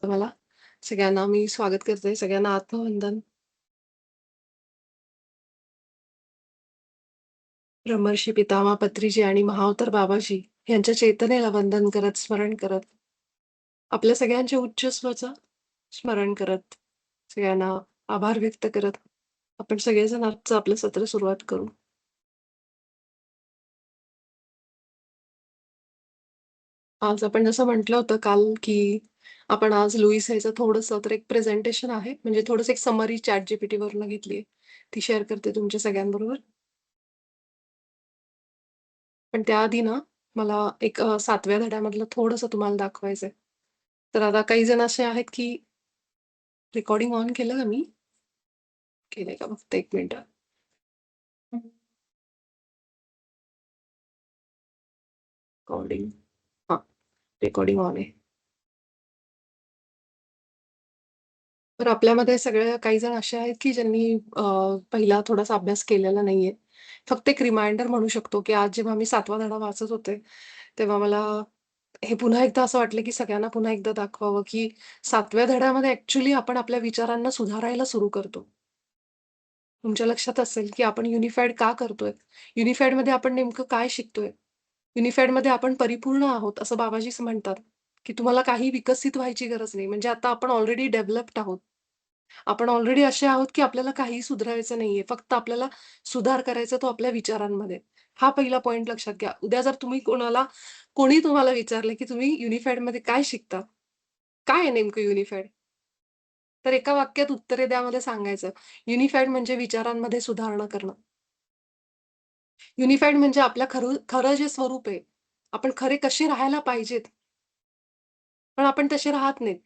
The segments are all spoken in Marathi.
मला सगळ्यांना मी स्वागत करते. सगळ्यांना आत्मवंदन. ब्रह्मर्षी पितामह पत्रीजी आणि महाअवतार बाबाजी यांच्या चेतनेला वंदन करत, स्मरण करत, आपल्या सगळ्यांच्या उच्च स्वचं स्मरण करत, सगळ्यांना आभार व्यक्त करत, आपण सगळेजण आजचं आपलं सत्र सुरुवात करू. आज आपण जसं म्हटलं होतं काल, की आपण आज लुईस हेचं थोडंसं तर एक प्रेझेंटेशन आहे, म्हणजे थोडंसं एक समरी ChatGPTवरनं घेतली आहे. ती शेअर करते तुमच्या सगळ्यांबरोबर. पण त्याआधी ना, मला एक 7व्या धड्यामधलं थोडंसं तुम्हाला दाखवायचंय. तर आता काही जण असे आहेत, की रेकॉर्डिंग ऑन केलं का मी? केलंय का फक्त 1 मिनिटं. रेकॉर्डिंग हां, रेकॉर्डिंग ऑन आहे. तर आपल्यामध्ये सगळे काही जण असे आहेत, की ज्यांनी पहिला थोडासा अभ्यास केलेला नाहीये. फक्त एक रिमाइंडर म्हणू शकतो, की आज जेव्हा मी 7वा धडा वाचत होते, तेव्हा मला हे पुन्हा एकदा असं वाटलं, की सगळ्यांना पुन्हा एकदा दाखवावं, की 7व्या धड्यामध्ये ॲक्चुअली आपण आपल्या विचारांना सुधारायला सुरू करतो. तुमच्या लक्षात असेल, की आपण युनिफाईड का करतोय? युनिफाईडमध्ये आपण नेमकं काय शिकतोय? युनिफाईडमध्ये आपण परिपूर्ण आहोत, असं बाबाजीच म्हणतात, की तुम्हाला काही विकसित व्हायची गरज नाही. म्हणजे आता आपण ऑलरेडी डेव्हलप्ड आहोत. आपण ऑलरेडी असे आहोत, की आपल्याला काहीही सुधारायचं नाहीये. फक्त आपल्याला सुधार करायचा तो आपल्या विचारांमध्ये. हा पहिला पॉइंट लक्षात घ्या. उद्या जर कोणी तुम्हाला विचारलं, की तुम्ही युनिफाईडमध्ये काय शिकता? काय आहे नेमकं युनिफाईड? तर एका वाक्यात उत्तरे द्यामध्ये सांगायचं. युनिफाईड म्हणजे विचारांमध्ये सुधारणा करणं. युनिफाईड म्हणजे आपल्या खरं खरं जे स्वरूप आहे, आपण खरे कसे राहायला पाहिजेत, पण आपण तसे राहत नाहीत.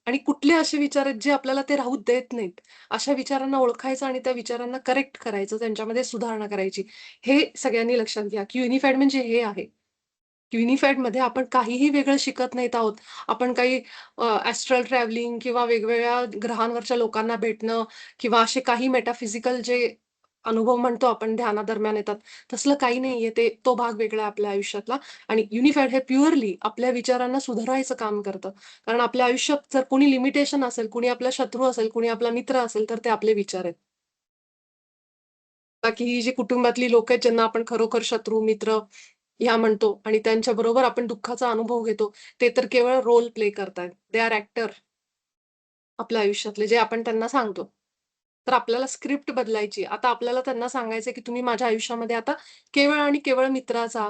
आणि कुठले असे विचार आहेत जे आपल्याला ते राहू देत नाहीत. अशा विचारांना ओळखायचं आणि त्या विचारांना करेक्ट करायचं, त्यांच्यामध्ये सुधारणा करायची. हे सगळ्यांनी लक्षात घ्या, की युनिफाईड म्हणजे हे आहे. युनिफाईडमध्ये आपण काहीही वेगळं शिकत नाहीत आहोत. आपण काही ॲस्ट्रल ट्रॅव्हलिंग किंवा वेगवेगळ्या ग्रहांवरच्या लोकांना भेटणं किंवा असे काही मेटाफिजिकल जे अनुभव म्हणतो आपण ध्यानादरम्यान येतात, तसलं काही नाहीये. तो भाग वेगळा आहे आपल्या आयुष्यातला आणि युनिफाईड हे प्युअरली आपल्या विचारांना सुधारायचं काम करतं. कारण आपल्या आयुष्यात जर कोणी लिमिटेशन असेल, कुणी आपला शत्रू असेल, कुणी आपला मित्र असेल, तर ते आपले विचार आहेत. बाकी ही जी कुटुंबातली लोकं आहेत, ज्यांना आपण खरोखर शत्रू, मित्र ह्या म्हणतो आणि त्यांच्याबरोबर आपण दुःखाचा अनुभव घेतो, ते तर केवळ रोल प्ले करतायत. दे आर ॲक्टर आपल्या आयुष्यातले, जे आपण त्यांना सांगतो. तर आपल्याला स्क्रिप्ट बदलायची. आता आपल्याला त्यांना सांगायचंय, की तुम्ही माझ्या आयुष्यामध्ये आता केवळ आणि केवळ मित्राचा,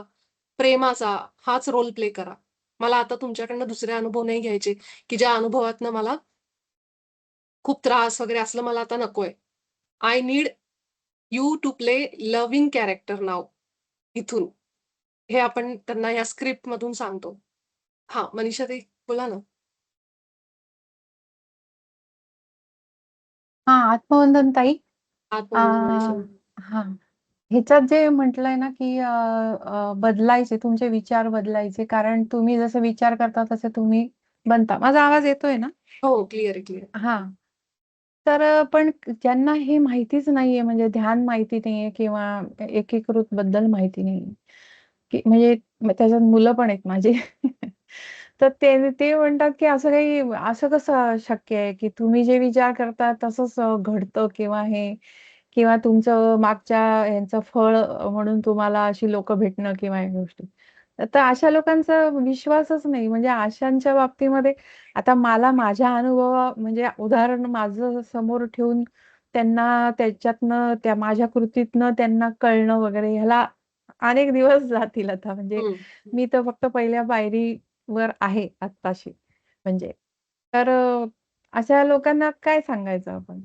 प्रेमाचा हाच रोल प्ले करा. मला आता तुमच्याकडनं दुसरे अनुभव नाही घ्यायचे, की ज्या अनुभवातनं मला खूप त्रास वगैरे असलं मला आता नकोय. I need you to play loving character now. इथून. हे आपण त्यांना या स्क्रिप्टमधून सांगतो. हां, मनीषाताई बोला ना. हां, आत्मवंदन ताई. अ, आत्मवंदन मनीषा. हां. ह्याच्यात जे म्हटलंय ना, की बदलायचे तुमचे विचार बदलायचे कारण तुम्ही जसे विचार करता तसे तुम्ही बनता. माझा आवाज येतोय ना? हो, क्लिअर आहे, क्लिअर. हां. तर पण ज्यांना हे माहितीच नाहीये म्हणजे ध्यान माहिती नाहीये किंवा एकीकृत बद्दल माहिती नाहीये, की म्हणजे त्याच्यात मुलं पण आहेत माझी. तर ते ते म्हणतात, की असं कसं शक्य आहे, की तुम्ही जे विचार करता तसंच घडतं किंवा हे किंवा तुमचं मागच्या ह्यांचं फळ म्हणून तुम्हाला अशी लोकं भेटणं किंवा या गोष्टी. तर अशा लोकांचा विश्वासच नाही. म्हणजे अशांच्या बाबतीमध्ये आता मला माझ्या म्हणजे उदाहरण माझं समोर ठेवून त्यांना त्याच्यातनं त्या माझ्या कृतीतनं त्यांना कळणं वगैरे ह्याला अनेक दिवस जातील आता. म्हणजे हं. मी तर फक्त पहिल्या पायरीवर आहे आत्ताशी म्हणजे. तर अशा लोकांना काय सांगायचं आपण?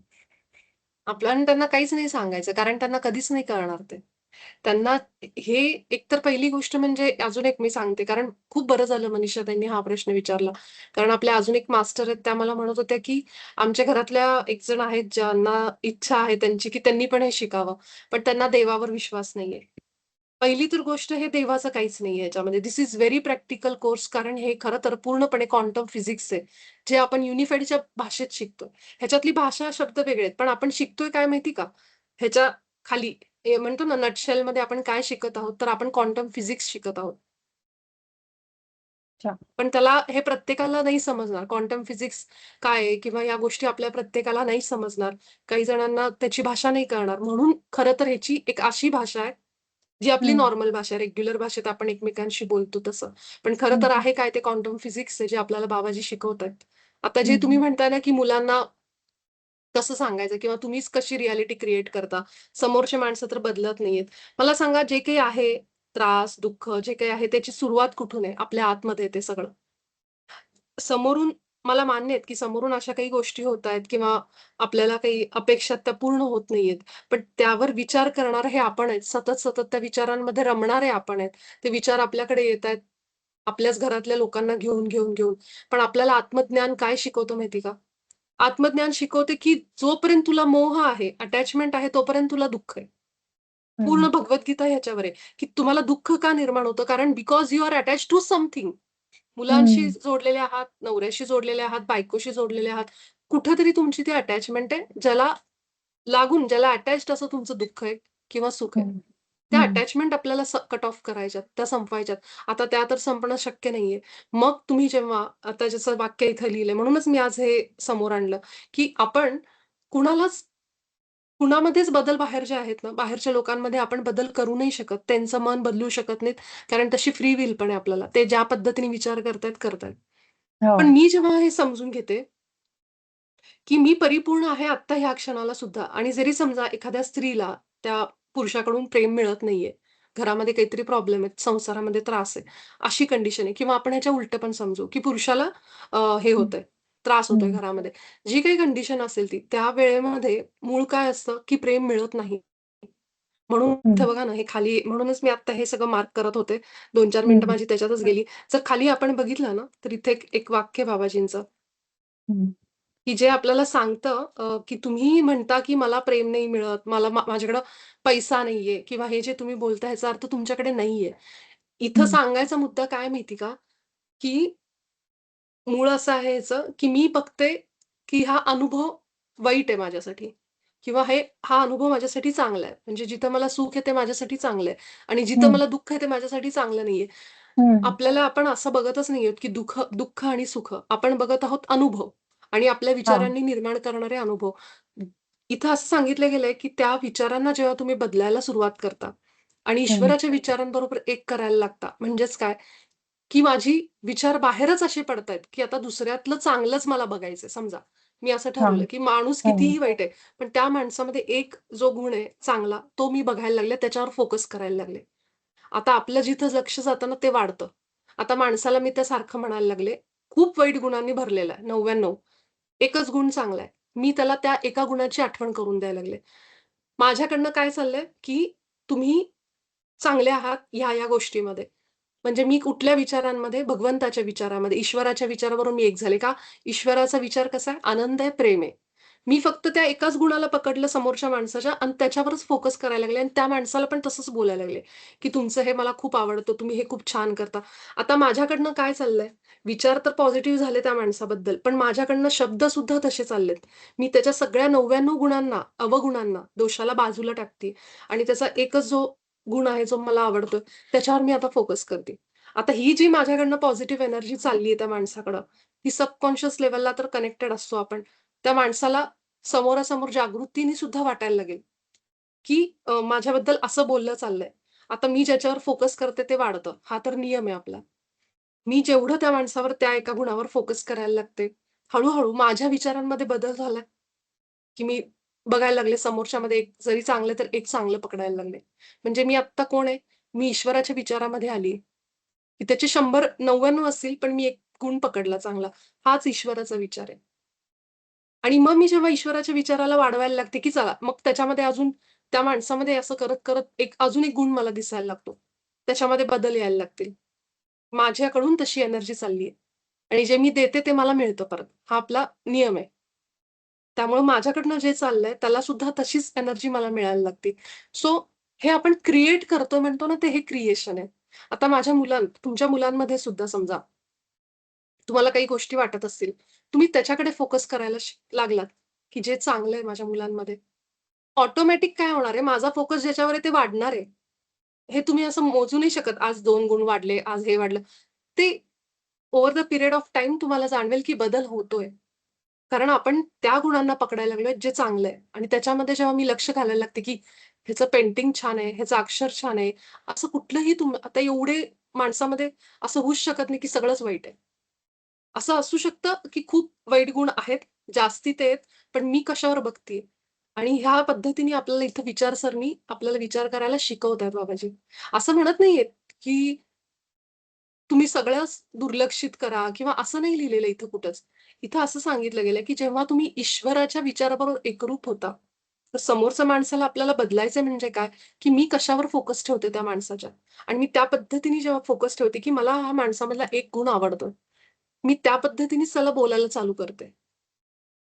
आपल्याला त्यांना काहीच नाही सांगायचं, कारण त्यांना कधीच नाही कळणार ते. त्यांना हे एकतर पहिली गोष्ट म्हणजे अजून एक मी सांगते, कारण खूप बरं झालं मनीषा त्यांनी हा प्रश्न विचारला. कारण आपल्या अजून एक मास्टर आहेत, त्या मला म्हणत होत्या, की आमच्या घरातल्या एक जण आहेत, ज्यांना इच्छा आहे त्यांची, की त्यांनी पण हे शिकावं. पण त्यांना देवावर विश्वास नाहीये. पहिली तर गोष्ट हे देवाचं काहीच नाहीये ह्याच्यामध्ये. This is very practical course कारण हे खरं तर पूर्णपणे क्वांटम फिजिक्स आहे. जे आपण युनिफाईडच्या भाषेत शिकतोय. ह्याच्यातली भाषा, शब्द वेगळे आहेत. पण आपण शिकतोय काय माहिती का? ह्याच्या खाली हे म्हणतो ना नटशेलमध्ये आपण काय शिकत आहोत, तर आपण क्वांटम फिजिक्स शिकत आहोत. अच्छा. पण त्याला हे प्रत्येकाला नाही समजणार. क्वांटम फिजिक्स काय आहे किंवा या गोष्टी आपल्या प्रत्येकाला नाही समजणार. काही जणांना त्याची भाषा नाही कळणार. म्हणून खरं तर ह्याची एक अशी भाषा आहे, जी आपली हं, नॉर्मल भाषा आहे. रेग्युलर भाषेत आपण एकमेकांशी बोलतो तसं. पण खरं हं, तर आहे काय ते क्वांटम फिजिक्स आहे, जे आपल्याला बाबाजी शिकवतायत. आता जे हं, तुम्ही म्हणताय ना, की मुलांना कसं सांगायचं किंवा तुम्हीच कशी रिॲलिटी क्रिएट करता. समोरची माणसं तर बदलत नाहीयेत. मला सांगा जे काही आहे त्रास, दुःख जे काही आहे त्याची सुरुवात कुठून आहे? आपल्या आतमध्ये आहे ते सगळं. समोरून मला मान्य आहेत, की समोरून अशा काही गोष्टी होतायत किंवा आपल्याला काही अपेक्षा त्या पूर्ण होत नाहीयेत. पण त्यावर विचार करणारं हे आपण आहेत. सतत त्या विचारांमध्ये रमणारे आपण आहेत. ते विचार आपल्याकडे येतायत, आपल्याच घरातल्या लोकांना घेऊन. पण आपल्याला आत्मज्ञान काय शिकवतं माहिती का? आत्मज्ञान शिकवते, की जोपर्यंत तुला मोह आहे, अटॅचमेंट आहे, तोपर्यंत तुला दुःख आहे. हं, पूर्ण भगवद्गीता ह्याच्यावर आहे, की तुम्हाला दुःख का निर्माण होतं? कारण because you are attached to something. मुलांशी हं, जोडलेले आहात, नवऱ्याशी जोडलेले आहात, बायकोशी जोडलेले आहात. कुठेतरी तुमची ती अटॅचमेंट आहे, ज्याला अटॅच्ड असं तुमचं दुःख आहे किंवा सुख आहे. हं, त्या हं, अटॅचमेंट आपल्याला कट ऑफ करायच्यात, त्या संपवायच्यात. आता त्या तर संपणं शक्य नाहीये. मग तुम्ही जेव्हा आता जसं वाक्य इथं लिहिलंय, म्हणूनच मी आज हे समोर आणलं, की आपण कुणालाच कुणामध्येच बदल बाहेर जे आहेत ना, बाहेरच्या लोकांमध्ये आपण बदल करू नाही शकत. त्यांचं मन बदलू शकत नाहीत. कारण तशी फ्री विल पण आहे आपल्याला. ते ज्या पद्धतीने विचार करतायत. हो. पण मी जेव्हा हे समजून घेते, की मी परिपूर्ण आहे आत्ता ह्या क्षणाला सुद्धा आणि जरी समजा एखाद्या स्त्रीला त्या पुरुषाकडून प्रेम मिळत नाहीये, घरामध्ये काहीतरी प्रॉब्लेम आहेत, संसारामध्ये त्रास आहे, अशी कंडिशन आहे किंवा आपण ह्याच्या उलटं पण समजू, की पुरुषाला हे हं, होतंय, त्रास होतोय हं, घरामध्ये. जी काही कंडिशन असेल ती, त्या वेळेमध्ये मूळ काय असतं, की प्रेम मिळत नाही. म्हणून हं, इथे बघा ना, हे खाली म्हणूनच मी आता हे सगळं मार्क करत होते. 2-4 मिनिटं हं, माझी त्याच्यातच गेली. जर खाली आपण बघितलं ना, तर इथे एक वाक्य आहे बाबाजींचं, हं, की जे आपल्याला सांगतं की तुम्ही म्हणता, की मला प्रेम नाही मिळत, मला माझ्याकडं पैसा नाहीये किंवा हे जे तुम्ही बोलता ह्याचा अर्थ तुमच्याकडे नाहीये. इथं हं, सांगायचा मुद्दा काय माहिती का, की मूळ असं आहे ह्याचं, की मी बघते, की हा अनुभव वाईट आहे माझ्यासाठी किंवा हा अनुभव माझ्यासाठी चांगला आहे. म्हणजे जिथं मला सुख आहे ते माझ्यासाठी चांगलं आहे आणि जिथं हं, मला दुःख आहे ते माझ्यासाठी चांगलं नाहीये. हं. आपल्याला आपण असं बघतच नाही आहोत, की दुःख दुःख आणि सुख. आपण बघत आहोत अनुभव आणि आपल्या हां, विचारांनी निर्माण करणारे अनुभव. इथं असं सांगितलं गेलंय, की त्या विचारांना जेव्हा तुम्ही बदलायला सुरुवात करता आणि हं, ईश्वराच्या विचारांबरोबर एक करायला लागता, म्हणजेच काय, की माझी विचार बाहेरच असे पडतायत, की आता दुसऱ्यातलं चांगलंच मला बघायचंय समजा. मी असं हां, ठरवलं, की माणूस हं, कितीही वाईट आहे, पण त्या माणसामध्ये एक जो गुण आहे चांगला, तो मी बघायला लागले, त्याच्यावर फोकस करायला लागले. आता आपलं जिथं लक्ष जातं ना, ते वाढतं. आता माणसाला मी त्यासारखं म्हणायला लागले, खूप वाईट गुणांनी भरलेला आहे 99. एकच गुण चांगला आहे. मी त्याला त्या एका गुणाची आठवण करून द्यायला लागले. माझ्याकडनं काय चाललंय, की तुम्ही चांगले आहात ह्या गोष्टीमध्ये. म्हणजे मी कुठल्या विचारांमध्ये, भगवंताच्या विचारामध्ये, ईश्वराच्या विचारावरून मी एक झाले. का? ईश्वराचा विचार कसा आहे? आनंद आहे, प्रेम आहे. मी फक्त त्या एकाच गुणाला पकडलं समोरच्या माणसाच्या आणि त्याच्यावरच फोकस करायला लागले आणि त्या माणसाला पण तसंच बोलायला लागले, की तुमचं हे मला खूप आवडतं, तुम्ही हे खूप छान करता. आता माझ्याकडनं काय चाललंय, विचार तर पॉझिटिव्ह झाले त्या माणसाबद्दल, पण माझ्याकडनं शब्दसुद्धा तसे चाललेत. मी त्याच्या सगळ्या 99 गुणांना, अवगुणांना, दोषाला बाजूला टाकते आणि त्याचा एकच जो गुण आहे, जो मला आवडतोय, त्याच्यावर मी आता फोकस करते. आता ही जी माझ्याकडनं पॉझिटिव्ह एनर्जी चालली आहे त्या माणसाकडं, ती सबकॉन्शियस लेव्हलला तर कनेक्टेड असतो आपण. त्या माणसाला समोरासमोर जागृतीने सुद्धा वाटायला लागेल, की माझ्याबद्दल असं बोललं चाललंय. आता मी ज्याच्यावर फोकस करते ते वाढतं. हा तर नियम आहे आपला. मी जेवढं त्या माणसावर त्या एका गुणावर फोकस करायला लागते, हळू माझ्या विचारांमध्ये बदल झाला, की मी बघायला लागले समोरच्यामध्ये एक जरी चांगलं तर एक चांगलं पकडायला लागले. म्हणजे मी आत्ता कोण आहे? मी ईश्वराच्या विचारामध्ये आली की त्याचे 100 99 असतील, पण मी एक गुण पकडला चांगला. हाच ईश्वराचा विचार आहे. आणि मग मी जेव्हा ईश्वराच्या विचाराला वाढवायला लागते, की चला मग त्याच्यामध्ये अजून त्या माणसामध्ये असं करत अजून एक गुण मला दिसायला लागतो. त्याच्यामध्ये बदल यायला लागतील. माझ्याकडून तशी एनर्जी चालली आहे आणि जे मी देते ते मला मिळतं परत. हा आपला नियम आहे. त्यामुळे माझ्याकडनं जे चाललंय त्याला सुद्धा तशीच एनर्जी मला मिळायला लागते. सो हे आपण क्रिएट करतो म्हणतो ना, ते हे क्रिएशन आहे. आता तुमच्या मुलांमध्ये सुद्धा समजा तुम्हाला काही गोष्टी वाटत असतील. तुम्ही त्याच्याकडे फोकस करायला लागलात, की जे चांगलं आहे माझ्या मुलांमध्ये. ऑटोमॅटिक काय होणार आहे, माझा फोकस ज्याच्यावर आहे ते वाढणार आहे. हे तुम्ही असं मोजू नाही शकत, आज 2 गुण वाढले, आज हे वाढलं. ते over the period of time तुम्हाला जाणवेल की बदल होतोय. कारण आपण त्या गुणांना पकडायला लागलोय जे चांगलं आहे आणि त्याच्यामध्ये जेव्हा मी लक्ष घालायला लागते, की ह्याचं पेंटिंग छान आहे, ह्याचं अक्षर छान आहे. असं कुठलंही आता एवढे माणसामध्ये असं होऊच शकत नाही, की सगळंच वाईट आहे. असं असू शकतं, की खूप वाईट गुण आहेत, जास्ती ते आहेत, पण मी कशावर बघतीये आणि ह्या पद्धतीने आपल्याला इथं विचारसरणी आपल्याला विचार करायला शिकवतायत बाबाजी. असं म्हणत नाहीयेत, की तुम्ही सगळंच दुर्लक्षित करा किंवा असं नाही लिहिलेलं इथं कुठंच. इथं असं सांगितलं गेलं, की जेव्हा तुम्ही ईश्वराच्या विचाराबरोबर एकरूप होता, तर समोरच्या माणसाला आपल्याला बदलायचंय म्हणजे काय, की मी कशावर फोकस ठेवते त्या माणसाच्या आणि मी त्या पद्धतीने जेव्हा फोकस ठेवते, की मला हा माणसामधला एक गुण आवडतोय. मी त्या पद्धतीनेच त्याला बोलायला चालू करते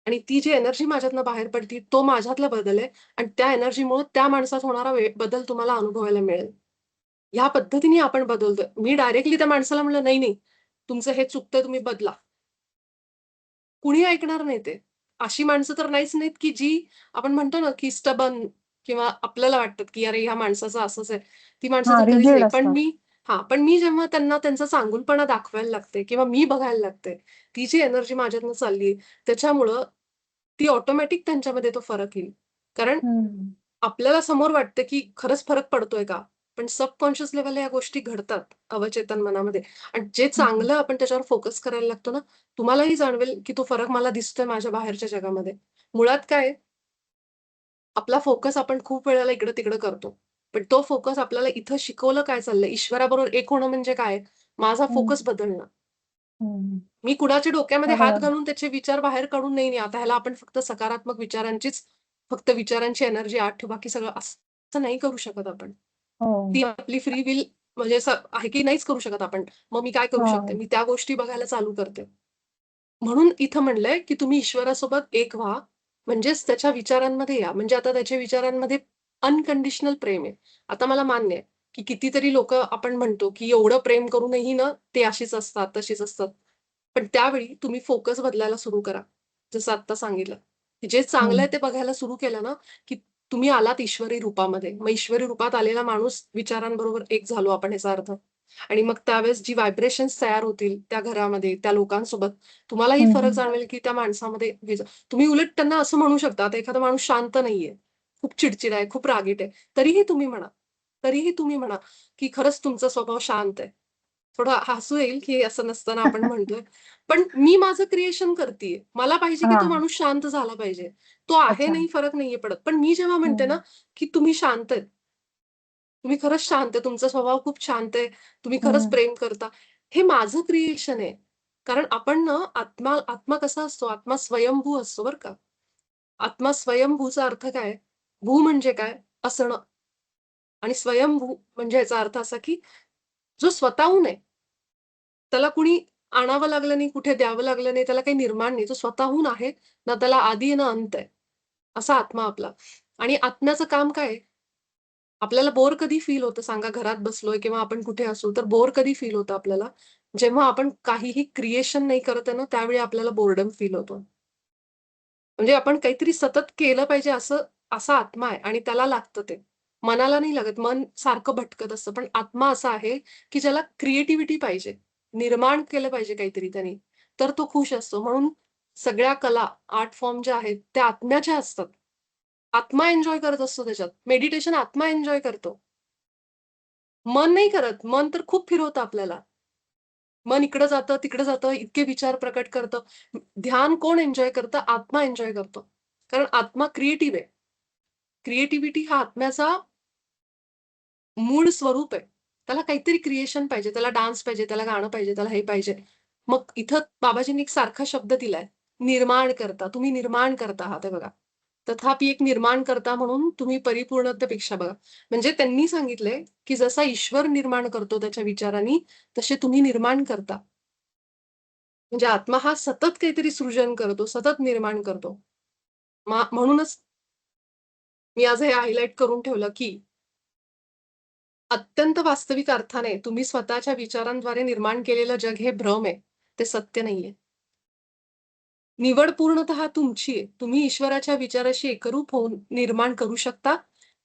आणि ती जी एनर्जी माझ्यातनं बाहेर पडते, तो माझ्यातला बदल आहे आणि त्या एनर्जीमुळे त्या माणसात होणारा बदल तुम्हाला अनुभवायला मिळेल. ह्या पद्धतीने आपण बदलतोय. मी डायरेक्टली त्या माणसाला म्हणलं, "नाही, नाही, तुमचं हे चुकतंय, तुम्ही बदला." कुणी ऐकणार नाही ते. अशी माणसं तर नाहीच नाहीत, की जी आपण म्हणतो ना, की स्टबर्न किंवा आपल्याला वाटतात, की "अरे, ह्या माणसाचं असंच आहे." ती माणसं हां, तर कधीच रिजिड नाही. पण असतात. मी पण मी जेव्हा त्यांना त्यांचा चांगुलपणा दाखवायला लागते किंवा मी बघायला लागते, ती जी एनर्जी माझ्यातनं चालली त्याच्यामुळं ती ऑटोमॅटिक त्यांच्यामध्ये तो फरक येईल. कारण हं. आपल्याला समोर वाटतं, की खरंच फरक पडतोय का? पण सबकॉन्शियस लेव्हलला या गोष्टी घडतात अवचेतन मनामध्ये आणि जे हं. चांगलं आपण त्याच्यावर फोकस करायला लागतो ना, तुम्हालाही जाणवेल, की तो फरक मला दिसतोय माझ्या बाहेरच्या जगामध्ये. मुळात काय आहे, आपला फोकस आपण खूप वेळेला इकडं-तिकडं करतो. पण तो फोकस आपल्याला इथं शिकवलं काय चाललंय, ईश्वराबरोबर एक होणं म्हणजे काय? माझा हं. फोकस बदलणं. हं. मी कुणाच्या डोक्यामध्ये हात बरोबर. घालून त्याचे विचार बाहेर काढून नाही, नाही. आता ह्याला आपण फक्त सकारात्मक विचारांचीच फक्त विचारांची एनर्जी आत ठेवू, बाकी सगळं असं नाही करू शकत आपण. हो. ती आपली फ्री विल म्हणजे असं आहे की नाहीच करू शकत आपण. मग मी काय करू शकते? हां. मी त्या गोष्टी बघायला चालू करते. म्हणून इथं म्हणलंय, की तुम्ही ईश्वरासोबत एक व्हा, म्हणजेच त्याच्या विचारांमध्ये या. म्हणजे आता त्याच्या विचारांमध्ये अनकंडिशनल प्रेम आहे. आता मला मान्य आहे, की कितीतरी लोकं आपण म्हणतो, की एवढं प्रेम करूनही ना, ते अशीच असतात, तशीच असतात. पण त्यावेळी तुम्ही फोकस बदलायला सुरू करा. जसं आत्ता सांगितलं, की जे चांगलं हं. आहे ते बघायला सुरू केलं ना, की तुम्ही आलात ईश्वरी रूपामध्ये. मग ईश्वरी रूपात आलेला माणूस विचारांबरोबर एक झालो आपण याचा अर्थ. आणि मग त्यावेळेस जी व्हायब्रेशन्स तयार होतील त्या घरामध्ये, त्या लोकांसोबत तुम्हालाही हं, फरक हं. जाणवेल, की त्या माणसामध्ये तुम्ही उलट त्यांना असं म्हणू शकता, आता एखादा माणूस शांत नाहीये, खूप चिडचिड आहे, खूप रागीट आहे. तरीही तुम्ही म्हणा, की खरंच तुमचा स्वभाव शांत आहे. थोडं हसू येईल, की असं नसताना आपण म्हणतोय. पण मी माझं क्रिएशन करतीये. मला पाहिजे, की तो हां. माणूस शांत झाला पाहिजे. तो आहे अच्छा. नाही फरक नाहीये पडत. पण मी जेव्हा म्हणते ना, हं. की तुम्ही शांत आहेत. तुम्ही खरंच शांत आहे. तुमचा स्वभाव खूप शांत आहे. तुम्ही खरंच हं. प्रेम करता. हे माझं क्रिएशन आहे. कारण आपण ना आत्मा आत्मा कसा असतो? आत्मा स्वयंभू असतो बरं का. आत्मा स्वयंभूचा अर्थ काय? भू म्हणजे काय? असणं आणि स्वयंभू म्हणजे याचा अर्थ असा, की जो स्वतःहून आहे. त्याला कुणी आणावं लागलं नाही, कुठे द्यावं लागलं नाही, त्याला काही निर्माण नाही. तो स्वतःहून आहे. ना त्याला आदी आहे, ना अंत आहे. असा आत्मा आपला. आणि आत्म्याचं काम काय आहे? आपल्याला बोर कधी फील होतं सांगा? घरात बसलोय किंवा आपण कुठे असू, तर बोर कधी फील होतं आपल्याला? जेव्हा आपण काहीही क्रिएशन नाही करत आहे ना, त्यावेळी आपल्याला बोरडम फील होतो. म्हणजे आपण काहीतरी सतत केलं पाहिजे असा आत्मा आहे आणि त्याला लागतं ते. मनाला नाही लागत. मन सारखं भटकत असतं. पण आत्मा असा आहे, की ज्याला क्रिएटिव्हिटी पाहिजे. निर्माण केलं पाहिजे काहीतरी त्याने. तर तो खुश असतो. म्हणून सगळ्या कला, आर्ट फॉर्म ज्या आहेत, त्या आत्म्याच्या असतात. आत्मा एन्जॉय करत असतो त्याच्यात. मेडिटेशन आत्मा एन्जॉय करतो. मन नाही करत. मन तर खूप फिरवतं आपल्याला. मन इकडं जातं, तिकडं जातं, इतके विचार प्रकट करतं. ध्यान कोण एन्जॉय करतं? आत्मा एन्जॉय करतो. कारण आत्मा क्रिएटिव्ह आहे. क्रिएटिव्हिटी हा आत्म्याचा मूळ स्वरूप आहे. त्याला काहीतरी क्रिएशन पाहिजे, त्याला डान्स पाहिजे, त्याला गाणं पाहिजे, त्याला हे पाहिजे. मग इथं बाबाजींनी एक सारखा शब्द दिलाय, निर्माण करता. तुम्ही निर्माण करता आहात हे बघा. तथापि एक निर्माण करता म्हणून तुम्ही परिपूर्णतेपेक्षा बघा. म्हणजे त्यांनी सांगितलंय, की जसा ईश्वर निर्माण करतो त्याच्या विचारांनी, तसे तुम्ही निर्माण करता. म्हणजे आत्मा हा सतत काहीतरी सृजन करतो, सतत निर्माण करतो. म्हणूनच मी आज हे हायलाइट करून ठेवलं, की अत्यंत वास्तविक अर्थाने तुम्ही स्वतःच्या विचारांद्वारे निर्माण केलेलं जग हे भ्रम आहे. ते सत्य नाहीये. निवड पूर्णतः तुमची आहे. तुम्ही ईश्वराच्या विचाराशी एकरूप होऊन निर्माण करू शकता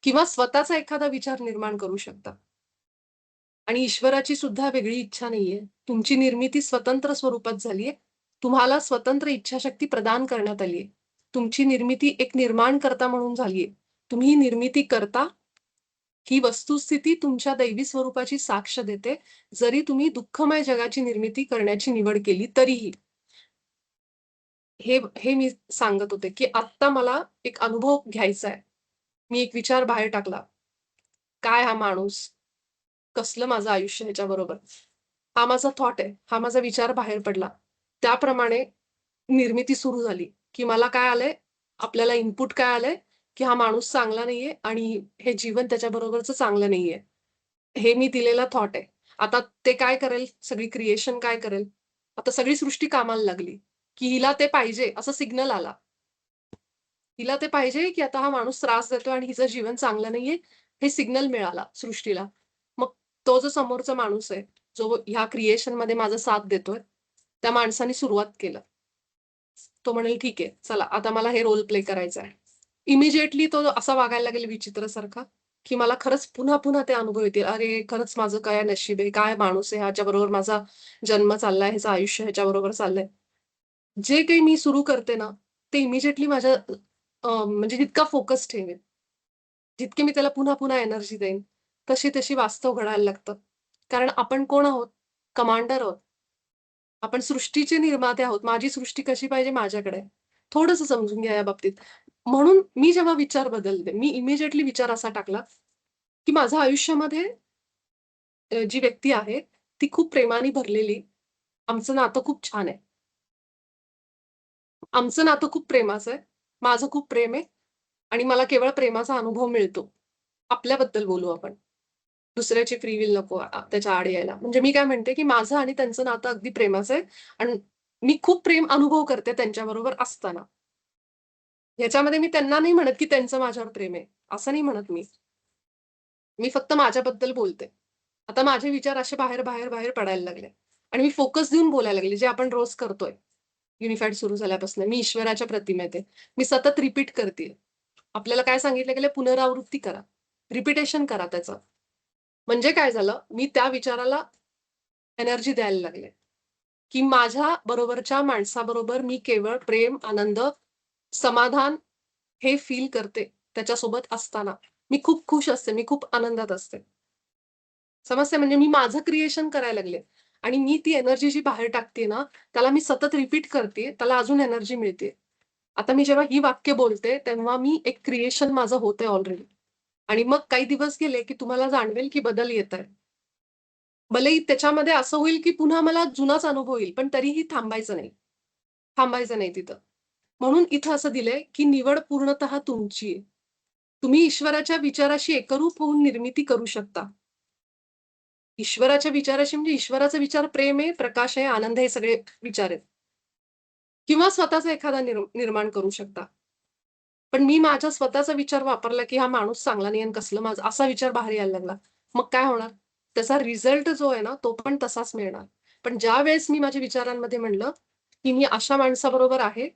किंवा स्वतःचा एखादा विचार निर्माण करू शकता. आणि ईश्वराची सुद्धा वेगळी इच्छा नाहीये. तुमची निर्मिती स्वतंत्र स्वरूपात झालीये. तुम्हाला स्वतंत्र इच्छाशक्ती प्रदान करण्यात आलीये. तुमची निर्मिती एक निर्माणकर्ता म्हणून झालीये. तुम्ही ही निर्मिती करता. ही वस्तुस्थिती तुमच्या दैवी स्वरूपाची साक्ष देते. जरी तुम्ही दुःखमय जगाची निर्मिती करण्याची निवड केली तरीही. हे हे मी सांगत होते, की आत्ता मला एक अनुभव घ्यायचा आहे. मी एक विचार बाहेर टाकला. काय हा माणूस? कसलं माझं आयुष्य ह्याच्याबरोबर? हा माझा थॉट आहे. हा माझा विचार बाहेर पडला. त्याप्रमाणे निर्मिती सुरू झाली, की मला काय आलंय, आपल्याला इनपुट काय आलंय, की हा माणूस चांगला नाहीये आणि हे जीवन त्याच्याबरोबरचं चांगलं नाहीये. हे मी दिलेला थॉट आहे. आता ते काय करेल, सगळी क्रिएशन काय करेल? आता सगळी सृष्टी कामाला लागली, की हिला ते पाहिजे असा सिग्नल आला. हिला ते पाहिजे, की आता हा माणूस त्रास देतोय आणि हिचं जीवन चांगलं नाहीये, हे सिग्नल मिळाला सृष्टीला. मग तो जो समोरचा माणूस आहे, जो ह्या क्रिएशनमध्ये माझा साथ देतोय, त्या माणसाने सुरुवात केलं. तो म्हणेल, "ठीक आहे, चला आता मला हे रोल प्ले करायचं आहे." इमिडिएटली तो असा वागायला लागेल विचित्रसारखा, की मला खरंच पुन्हा-पुन्हा ते अनुभव येतील. अरे, खरंच माझं काय नशीब आहे, काय माणूस आहे, ह्याच्याबरोबर माझा जन्म चाललाय, ह्याचं आयुष्य ह्याच्याबरोबर चाललंय. जे काही मी सुरू करते ना, ते इमिडिएटली माझ्या म्हणजे जितका फोकस ठेवेन, जितकी मी त्याला पुन्हा-पुन्हा एनर्जी देईन, तशी-तशी वास्तव घडायला लागतं. कारण आपण कोण आहोत? कमांडर आहोत. आपण सृष्टीचे निर्माते आहोत. माझी सृष्टी कशी पाहिजे माझ्याकडे आहे. थोडंसं समजून घ्या या बाबतीत. म्हणून मी जेव्हा विचार बदलते, मी इमिडिएटली विचार असा टाकला, की माझ्या आयुष्यामध्ये जी व्यक्ती आहे, ती खूप प्रेमाने भरलेली. आमचं नातं खूप छान आहे. आमचं नातं खूप प्रेमाचं आहे. माझं खूप प्रेम आहे आणि मला केवळ प्रेमाचा अनुभव मिळतो. आपल्याबद्दल बोलू आपण. दुसऱ्याची फ्री विल नको त्याच्या आड यायला. म्हणजे मी काय म्हणते, की माझं आणि त्यांचं नातं अगदी प्रेमाचं आहे आणि मी खूप प्रेम अनुभव करते त्यांच्याबरोबर असताना. ह्याच्यामध्ये मी त्यांना नाही म्हणत, की त्यांचं माझ्यावर प्रेम आहे. असं नाही म्हणत मी. मी फक्त माझ्याबद्दल बोलते. आता माझे विचार असे बाहेर पडायला लागले आणि मी फोकस देऊन बोलायला लागले, जे आपण रोज करतोय. युनिफाईड सुरू झाल्यापासून. मी ईश्वराच्या प्रतिमेत आहे. मी सतत रिपीट करतीये. आपल्याला काय सांगितलं गेलं, पुनरावृत्ती करा. रिपिटेशन करा त्याचं. म्हणजे काय झालं, मी त्या विचाराला एनर्जी द्यायला लागले, की माझ्या बरोबरच्या माणसाबरोबर मी केवळ प्रेम, आनंद, समाधान हे फील करते त्याच्यासोबत असताना. मी खूप खुश असते, मी खूप आनंदात असते. समजतंय म्हणजे मी माझं क्रिएशन करायला लागले आणि मी ती एनर्जी जी बाहेर टाकतेय ना, त्याला मी सतत रिपीट करतेय, त्याला अजून एनर्जी मिळते. आता मी जेव्हा ही वाक्य बोलते, तेव्हा मी एक क्रिएशन माझं होतंय ऑलरेडी आणि मग काही दिवस गेले, की तुम्हाला जाणवेल, की बदल येताय. भलेही त्याच्यामध्ये असं होईल, की पुन्हा मला जुनाच अनुभव येईल, पण तरीही थांबायचं नाही. थांबायचं नाही तिथं. म्हणून इथं असं दिलंय, की निवड पूर्णतः तुमची आहे. तुम्ही ईश्वराच्या विचाराशी एकरूप होऊन निर्मिती करू शकता. ईश्वराच्या विचाराशी म्हणजे ईश्वराचा विचार प्रेम आहे, प्रकाश आहे, आनंद हे सगळे विचार आहेत. किंवा स्वतःचा एखादा निर्माण करू शकता. पण मी माझा स्वतःचा विचार वापरला, की हा माणूस चांगला नाही आणि कसलं माझं असा विचार बाहेर यायला लागला. मग काय होणार? त्याचा रिझल्ट जो आहे ना, तो पण तसाच मिळणार. पण ज्यावेळेस मी माझ्या विचारांमध्ये म्हणलं, की मी अशा माणसाबरोबर आहे,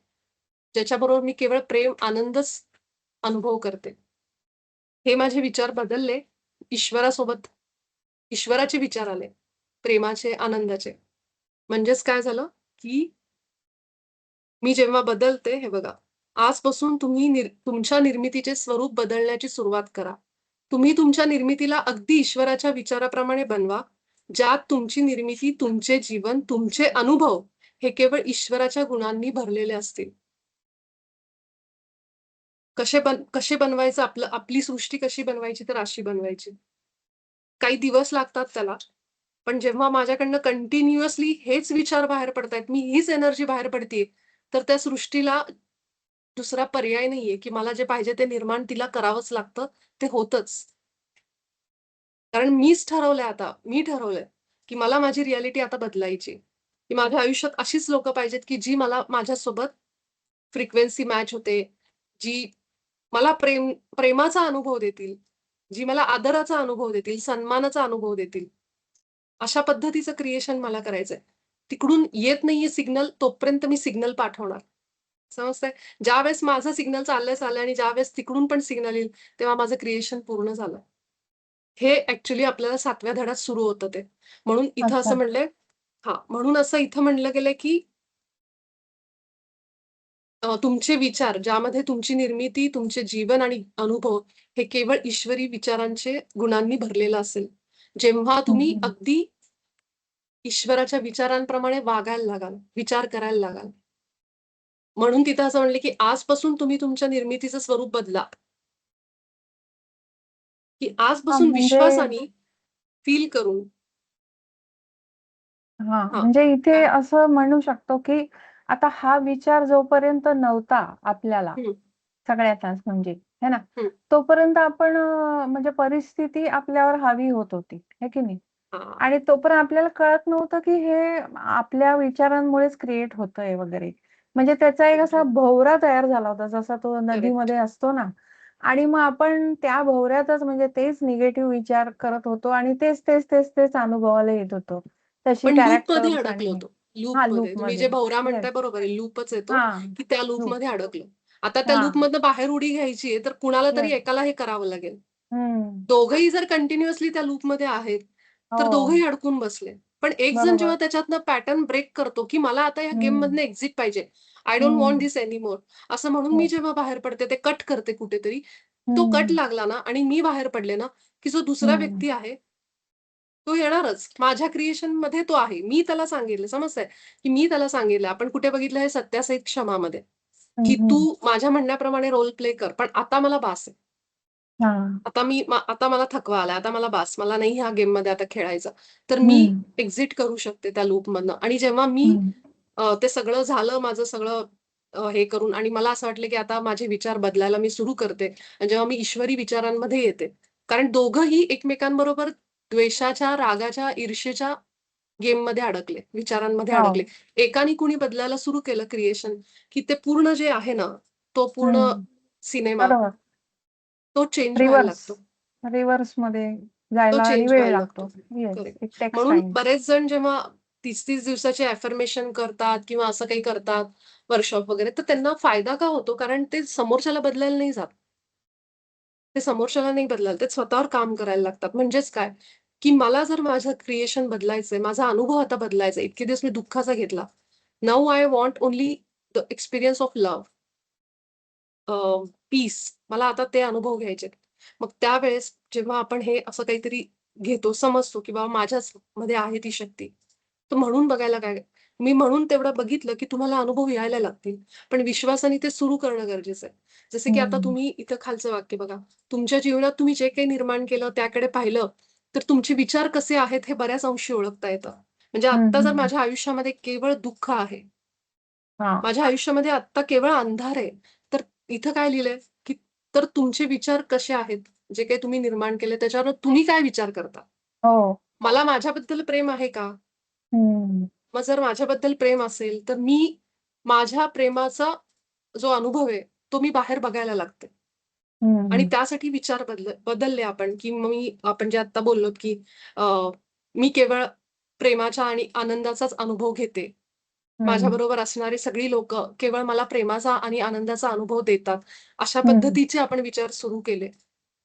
ज्याच्याबरोबर मी केवळ प्रेम, आनंदच अनुभव करते. हे माझे विचार बदलले. ईश्वरासोबत ईश्वराचे विचार आले. प्रेमाचे, आनंदाचे. म्हणजेच काय झालं, की मी जेव्हा बदलते हे बघा, आजपासून तुम्ही तुमच्या निर्मितीचे स्वरूप बदलण्याची सुरुवात करा. तुम्ही तुमच्या निर्मितीला अगदी ईश्वराच्या विचाराप्रमाणे बनवा. ज्यात तुमची निर्मिती, तुमचे जीवन, तुमचे अनुभव हे केवळ ईश्वराच्या गुणांनी भरलेले असतील. कसे बनवायचं आपली सृष्टी कशी बनवायची तर अशी बनवायची. काही दिवस लागतात त्याला. पण जेव्हा माझ्याकडनं कंटिन्युअसली हेच विचार बाहेर पडतायत, मी हीच एनर्जी बाहेर पडतीये, तर त्या सृष्टीला दुसरा पर्याय नाहीये, की मला जे पाहिजे ते निर्माण तिला करावंच लागतं. ते होतंच. कारण मीच ठरवलंय आता. मी ठरवलंय, की मला माझी रिॲलिटी आता बदलायची. की माझ्या आयुष्यात अशीच लोकं पाहिजेत, की जी मला माझ्यासोबत फ्रिक्वेन्सी मॅच होते. जी मला प्रेमाचा अनुभव देतील. जी मला आदराचा अनुभव देतील, सन्मानाचा अनुभव देतील. अशा पद्धतीचं क्रिएशन मला करायचंय. तिकडून येत नाहीये सिग्नल, तोपर्यंत मी सिग्नल पाठवणार. समजतंय? ज्यावेळेस माझं सिग्नल चाललंय आणि ज्यावेळेस तिकडून पण सिग्नल येईल, तेव्हा माझं क्रिएशन पूर्ण झालं. हे ॲक्चुअली आपल्याला 7व्या धड्यात सुरू होतं ते. म्हणून इथं असं अच्छा. म्हणलंय हां, म्हणून असं इथं म्हणलं गेलंय, की तुमचे विचार ज्यामध्ये तुमची निर्मिती, तुमचे जीवन आणि अनुभव हे केवळ ईश्वरी विचारांचे गुणांनी भरलेलं असेल. जेव्हा हं, तुम्ही हं. अगदी ईश्वराच्या विचारांप्रमाणे वागायला लागाल, विचार करायला लागाल. म्हणून तिथं असं म्हणले, की आजपासून तुम्ही तुमच्या निर्मितीचं स्वरूप बदला, की हां, आजपासून म्हणजे विश्वासाने फील करून हां, हां, म्हणजे इथे काय असं म्हणू शकतो, की आता हा विचार जोपर्यंत नव्हता आपल्याला, हं, सगळ्यातच म्हणजे, है ना? हं. तोपर्यंत आपण म्हणजे परिस्थिती आपल्यावर हावी होत होती, है की नाही? हां, आणि तोपर्यंत आपल्याला कळत नव्हतं, की हे आपल्या विचारांमुळेच क्रिएट होतंय वगैरे. म्हणजे त्याचा एक असा एक्झॅक्टली. भोवरा तयार झाला होता, जसा तो करेक्ट. नदीमध्ये असतो ना आणि मग आपण त्या भोवऱ्यातच म्हणजे तेच निगेटिव्ह विचार करत होतो आणि तेच अनुभवायला येत होतं. तशी आपण लूपमध्ये कॅरेक्टर्स आणि अडकलो हे. होतो. हां, लूपमध्ये. तुम्ही लूपमध्ये. जे भोवरा येस. म्हणताय बरोबर आहे. लूपच येतो, हां, की त्या लूप. लूपमध्ये अडकलो. आता त्या हां, लूपमधनं बाहेर उडी घ्यायची आहे, तर कुणाला तरी येस. एकाला हे करावं लागेल. हं. दोघंही जर कंटिन्युअसली त्या लूपमध्ये आहेत, तर हो, दोघंही अडकून बसले. पण एक जण बरोबर. जेव्हा त्याच्यातनं पॅटर्न ब्रेक करतो, की मला आता या हं, गेममधनं एक्झिट पाहिजे. आय डोंट वॉन्ट हं. धिस एनीमोर असं म्हणून मी येस. जेव्हा बाहेर पडते, ते कट करते कुठेतरी. तो कट हं, लागला ना आणि मी बाहेर पडले ना, की जो दुसरा हं. व्यक्ती आहे तो येणारच. माझ्या क्रिएशनमध्ये तो आहे. मी त्याला सांगितलं समजतंय, की मी त्याला सांगितलं. आपण कुठे बघितलं हे सत्यासहित क्षमामध्ये, हं, की हं. तू माझ्या म्हणण्याप्रमाणे रोल प्ले कर. पण आता मला बास आहे. हां. आता मला थकवा आलाय. आता मला बास. मला नाही ह्या गेममध्ये आता खेळायचं. तर मी हं, एक्झिट करू शकते त्या लूपमधनं आणि जेव्हा मी हं. ते सगळं झालं माझं सगळं हे करून आणि मला असं वाटलं, की आता माझे विचार बदलायला मी सुरू करते आणि जेव्हा मी ईश्वरी विचारांमध्ये येते. कारण दोघंही एकमेकांबरोबर द्वेषाच्या, रागाच्या, ईर्ष्येच्या गेममध्ये अडकले, विचारांमध्ये हो. अडकले. एकाने कुणी बदलायला सुरू केलं क्रिएशन, की ते पूर्ण जे आहे ना, तो पूर्ण हं. सिनेमा बरोबर. तो चेंज व्हायला रिव्हर्स. लागतो. रिव्हर्समध्ये तो जायला आणि चेंज वेळ व्हायला लागतो. लागतो. येस. करेक्ट. इट टेक्स म्हणून टाईम. बरेच जण जेव्हा 30-30 दिवसाचे अफर्मेशन करतात किंवा असं काही करतात, वर्कशॉप वगैरे, तर त्यांना फायदा का होतो? कारण ते समोरच्याला बदलायला नाही जात. ते समोरच्याला नाही बदलायला, ते स्वतःवर काम करायला लागतात. म्हणजेच काय, की मला जर माझं क्रिएशन बदलायचंय, माझा अनुभव आता बदलायचा इतके दिवस मी दुःखाचा घेतला. Now I want only the experience of love. Peace. मला आता ते अनुभव घ्यायचेत. मग त्यावेळेस जेव्हा आपण हे असं काहीतरी घेतो, समजतो, की बाबा माझ्याच मध्ये आहे ती शक्ती. तर म्हणून बघायला काय मी म्हणून तेवढं बघितलं, की तुम्हाला अनुभव यायला लागतील. पण विश्वासाने ते सुरू करणं गरजेचं आहे. जसं की आता हं. तुम्ही इथं खालचं वाक्य बघा. तुमच्या जीवनात तुम्ही जे काही निर्माण केलं, त्याकडे पाहिलं, तर तुमचे विचार कसे आहेत हे बऱ्याच अंशी ओळखता येतं. म्हणजे हं, आत्ता जर हं. माझ्या आयुष्यामध्ये केवळ दुःख आहे, हां. माझ्या आयुष्यामध्ये आत्ता केवळ अंधार आहे. तर इथं काय लिहिलंय, की तर तुमचे विचार कसे आहेत? जे काही तुम्ही निर्माण केले त्याच्यावर तुम्ही काय विचार करता? हो. मला माझ्याबद्दल प्रेम आहे का? हं. मग जर माझ्याबद्दल प्रेम असेल, तर मी माझ्या प्रेमाचा जो अनुभव आहे, तो मी बाहेर बघायला लागते. आणि हं. त्यासाठी विचार बदलले आपण, की मग आपण जे आत्ता बोललोत, की अ, मी केवळ प्रेमाच्या आणि आनंदाचाच अनुभव घेते. हं. माझ्याबरोबर असणारी सगळी लोकं केवळ मला प्रेमाचा आणि आनंदाचा अनुभव देतात. अशा हं. पद्धतीचे आपण विचार सुरू केले.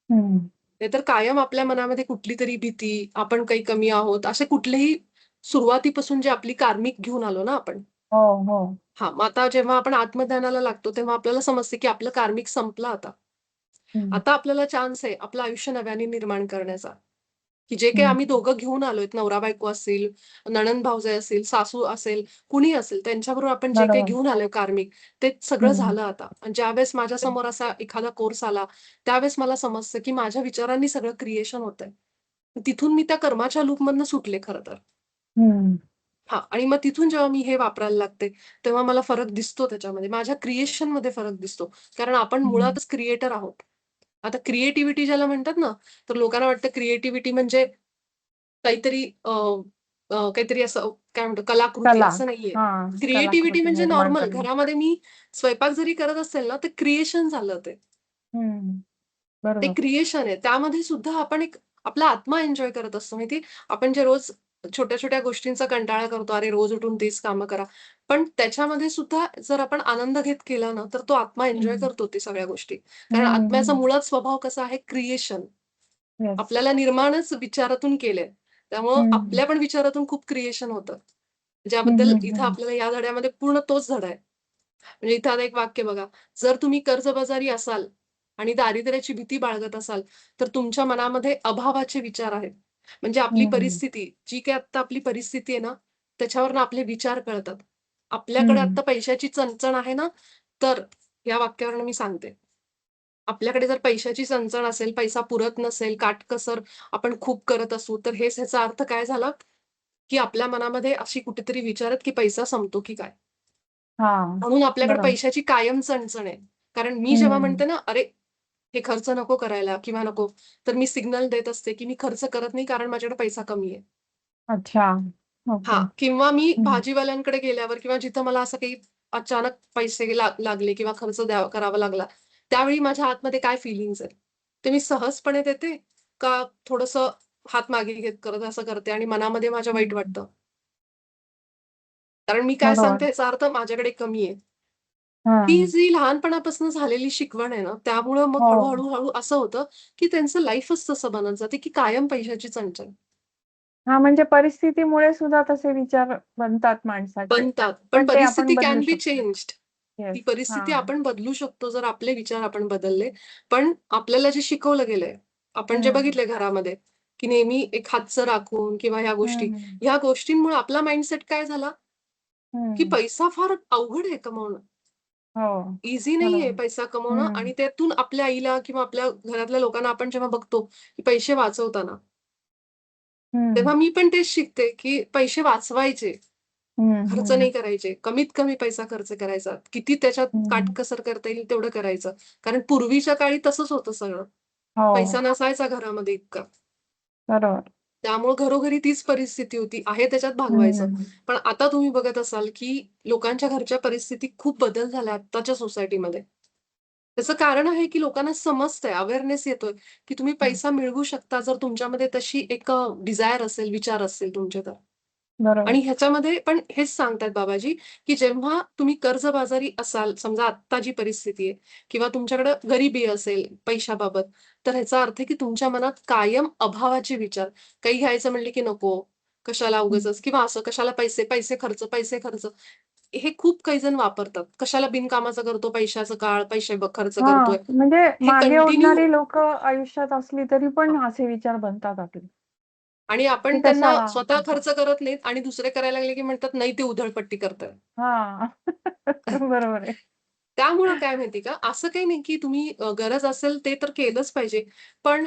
हं. नाहीतर कायम आपल्या मनामध्ये कुठलीतरी भीती, आपण काही कमी आहोत, असे कुठलेही सुरुवातीपासून जे आपली कार्मिक घेऊन आलो ना आपण. हो, हो. हां, मग आता जेव्हा आपण आत्मध्यानाला लागतो, तेव्हा आपल्याला समजते, की आपलं कार्मिक संपलं आता. हं. आता आपल्याला चान्स आहे आपलं आयुष्य नव्याने निर्माण करण्याचा, की जे काही हं. आम्ही दोघं घेऊन आलोय, नवरा-बायको असतील, नणंद-भावजय असेल, सासू असेल, कुणी असेल, त्यांच्याबरोबर आपण जे काही बरोबर. घेऊन आलोय कार्मिक, ते सगळं हं. झालं आता. आणि ज्यावेळेस माझ्यासमोर असा एखादा कोर्स आला, त्यावेळेस मला समजतं, की माझ्या विचारांनी सगळं क्रिएशन होतंय. तिथून मी त्या कर्माच्या लूपमधनं सुटले खरं तर. हं. हां. आणि मग तिथून जेव्हा मी हे वापरायला लागते, तेव्हा मला फरक दिसतो त्याच्यामध्ये. माझ्या क्रिएशनमध्ये फरक दिसतो. कारण आपण हं. मुळातच क्रिएटर आहोत. आता क्रिएटिव्हिटी ज्याला म्हणतात ना, तर लोकांना वाटतं क्रिएटिव्हिटी म्हणजे काहीतरी काहीतरी असं काय म्हणतो कलाकृती कला. असं नाहीये. हां. क्रिएटिव्हिटी कलाकृती म्हणजे निर्माण नॉर्मल करणे. घरामध्ये मी स्वयंपाक जरी करत असेल ना, तर क्रिएशन झालं ते. हं. ते बरोबर. क्रिएशन आहे. त्यामध्ये सुद्धा आपण एक आपला आत्मा एन्जॉय करत असतो माहिती आपण जे रोज छोट्या-छोट्या गोष्टींचा कंटाळा करतो. अरे, रोज उठून तेच कामं करा. पण त्याच्यामध्ये सुद्धा जर आपण आनंद घेत केला ना, तर तो आत्मा एन्जॉय हं. करतो ते सगळ्या गोष्टी. कारण हं, आत्म्याचा हं. मुळात स्वभाव कसा आहे क्रिएशन. येस. आपल्याला निर्माणच विचारातून केलंय. त्यामुळं हं. आपल्या पण विचारातून खूप क्रिएशन होतं. हं, ज्याबद्दल हं, इथं हं. आपल्याला या धड्यामध्ये पूर्ण तोच धडा आहे. म्हणजे इथं आता एक वाक्य बघा, जर तुम्ही कर्जबाजारी असाल आणि दारिद्र्याची भीती बाळगत असाल, तर तुमच्या मनामध्ये अभावाचे विचार आहेत. म्हणजे आपली हं, हं. परिस्थिती, जी काही आत्ता आपली परिस्थिती आहे ना, त्याच्यावरनं आपले विचार कळतात. आपल्याकडे हं. आत्ता पैशाची चणचण आहे ना, तर या वाक्यावरून मी सांगते. आपल्याकडे जर पैशाची चणचण असेल, पैसा पुरत नसेल, काटकसर आपण खूप करत असू, तर हेच ह्याचा अर्थ काय झाला, की आपल्या मनामध्ये अशी कुठेतरी विचार आहेत, की पैसा संपतो की काय? हां. म्हणून आपल्याकडे बरोबर. पैशाची कायम चणचण आहे. कारण मी जेव्हा हं. म्हणते ना, "अरे, हे खर्च नको करायला किंवा नको." तर मी सिग्नल देत असते, की मी खर्च करत नाही कारण माझ्याकडे पैसा कमी आहे. अच्छा. ओके. हां, किंवा मी हं. भाजीवाल्यांकडे गेल्यावर किंवा जिथं मला असं काही अचानक पैसे लागले किंवा खर्च करावा लागला, त्यावेळी माझ्या आतमध्ये काय फीलिंग्ज आहेत? ते मी सहजपणे देते का थोडंसं हात मागे घेत करत असं करते आणि मनामध्ये माझ्या वाईट हं. वाटतं? कारण मी काय बरोबर. सांगते याचा अर्थ माझ्याकडे कमी आहे. ही हां. जी लहानपणापासून झालेली शिकवण आहे ना, त्यामुळं मग हो. हळू-हळू असं होतं, की त्यांचं लाईफच तसं बनत जाते, की कायम पैशाची चणचण. हां, म्हणजे परिस्थितीमुळे सुद्धा तसे विचार बनतात माणसाचे. बनतात. पण पण ते आपण परिस्थिती बदलू कॅन बी शकतो. चेंज्ड. येस. ती परिस्थिती हां. आपण बदलू शकतो जर आपले विचार आपण बदलले. पण आपल्याला जे शिकवलं गेलंय, आपण जे हं. बघितलंय घरामध्ये, की नेहमी एक हातचं राखून किंवा हं. ह्या गोष्टींमुळे आपला माइंडसेट काय झाला, की हं. पैसा फार अवघड आहे कमावणं. हो. ईझी नाहीये बरोबर. पैसा कमवणं हं. आणि त्यातून आपल्या आईला किंवा आपल्या घरातल्या लोकांना आपण जेव्हा बघतो, की पैसे वाचवताना, हं. तेव्हा मी पण तेच शिकते, की पैसे वाचवायचे. हं, खर्च हं. नाही करायचे. कमीत कमी पैसा खर्च करायचा. किती त्याच्यात हं. काटकसर करता येईल तेवढं करायचं. कारण पूर्वीच्या काळी तसंच होतं सगळं. पैसा हो. नसायचा घरामध्ये इतका. बरोबर. त्यामुळे घरोघरी तीच परिस्थिती होती. आहे त्याच्यात भागवायचं. हं. पण आता तुम्ही बघत असाल, की लोकांच्या घरच्या परिस्थिती खूप बदल झाला आत्ताच्या सोसायटीमध्ये. त्याचं कारण आहे, की लोकांना समजतंय, अवेअरनेस येतोय, की तुम्ही हं. पैसा मिळवू शकता जर तुमच्यामध्ये तशी एक डिझायर असेल, विचार असतील तुमचे तर. बरोबर. आणि ह्याच्यामध्ये पण हेच सांगतायत बाबाजी, की जेव्हा तुम्ही कर्जबाजारी असाल, समजा आत्ता जी परिस्थिती आहे किंवा तुमच्याकडे गरिबी असेल पैशाबाबत, तर ह्याचा अर्थ आहे, की तुमच्या मनात कायम अभावाचे विचार. काही घ्यायचं म्हणले, की नको, कशाला हं. उगाचच किंवा असं कशाला पैसे, पैसे खर्च, पैसे खर्च. हे खूप काही जण वापरतात. कशाला बिनकामाचं करतो, पैशाचं काळ, पैसे खर्च हां, करतोय. म्हणजे हे मागे कंटिन्यू ओढणारी लोकं आयुष्यात असली तरी पण असे विचार बनतात आपले, आणि की आपण त्यांना कशाला स्वतः असं. खर्च करत नाहीत आणि दुसरे करायला लागले, की म्हणतात, "नाही, ते उधळपट्टी करताय." हां. बरोबर आहे. त्यामुळं काय माहिती का, असं काही नाही की तुम्ही गरज असेल ते तर केलंच पाहिजे. पण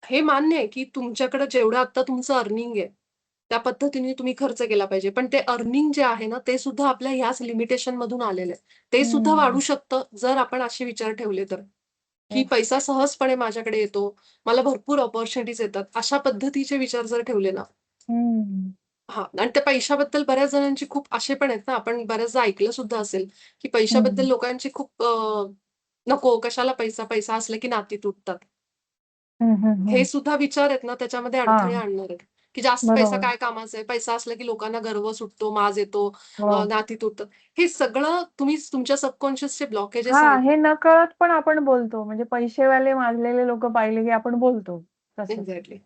हे मान्य आहे की तुमच्याकडे जेवढं आत्ता तुमचं अर्निंग आहे, त्या पद्धतीने तुम्ही खर्च केला पाहिजे. पण ते अर्निंग जे आहे ना, ते सुद्धा आपल्या ह्याच लिमिटेशनमधून आलेलं आहे. ते सुद्धा वाढू हं. शकतं, जर आपण असे विचार ठेवले तर, की येस. पैसा सहजपणे माझ्याकडे येतो, मला भरपूर अपॉर्च्युनिटीज येतात. अशा पद्धतीचे विचार जर ठेवले ना हं. हां. आणि त्या पैशाबद्दल बऱ्याच जणांची खूप असे पण आहेत ना, आपण बऱ्याचदा ऐकलं सुद्धा असेल, की पैशाबद्दल हं. लोकांची खूप नको कशाला पैसा, पैसा असला की नाती तुटतात. हं, हं, हे हं. सुद्धा विचार आहेत ना, त्याच्यामध्ये अडथळे हां. आणणार आहेत, की जास्त पैसा बरोबर. काय कामाचा आहे? पैसा असला की लोकांना गर्व सुटतो, माज येतो, हो. नाती तुटतात. हे सगळं तुम्ही तुमच्या सबकॉन्शियसचे ब्लॉकेजेस आहेत. हां, हे नकळत पण आपण बोलतो. म्हणजे पैसेवाले माजलेले लोकं पाहिले की आपण बोलतो तसं. एक्झॅक्टली.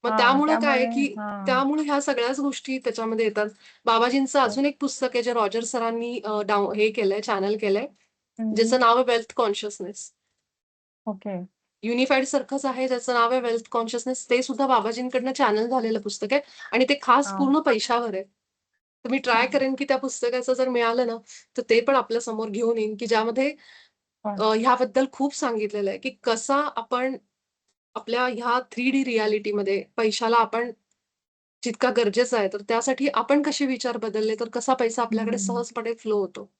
मग हां, त्यामुळं काय आहे, त्यामुळे की हां. त्यामुळे ह्या सगळ्याच गोष्टी त्याच्यामध्ये येतात. बाबाजींचं हो. अजून एक पुस्तक आहे, जे रॉजर सरांनी हे केलंय, चॅनल केलंय. हं. ज्याचं नाव आहे wealth consciousness. Okay. Unified circus आहे, ज्याचं नाव आहे वेल्थ कॉन्शियसनेस. ते सुद्धा बाबाजींकडनं चॅनल झालेलं पुस्तक आहे आणि ते खास हां. पूर्ण पैशावर आहे. तर मी ट्राय हां. करेन, की त्या पुस्तकाचं जर मिळालं ना, तर ते पण आपल्या समोर घेऊन येईन, की ज्यामध्ये पण ह्याबद्दल खूप सांगितलेलं आहे, की कसा आपण आपल्या ह्या 3D रिॲलिटीमध्ये पैशाला आपण जितका गरजेचा आहे, तर त्यासाठी आपण कसे विचार बदलले, तर कसा पैसा आपल्याकडे हं. सहजपणे फ्लो होतो.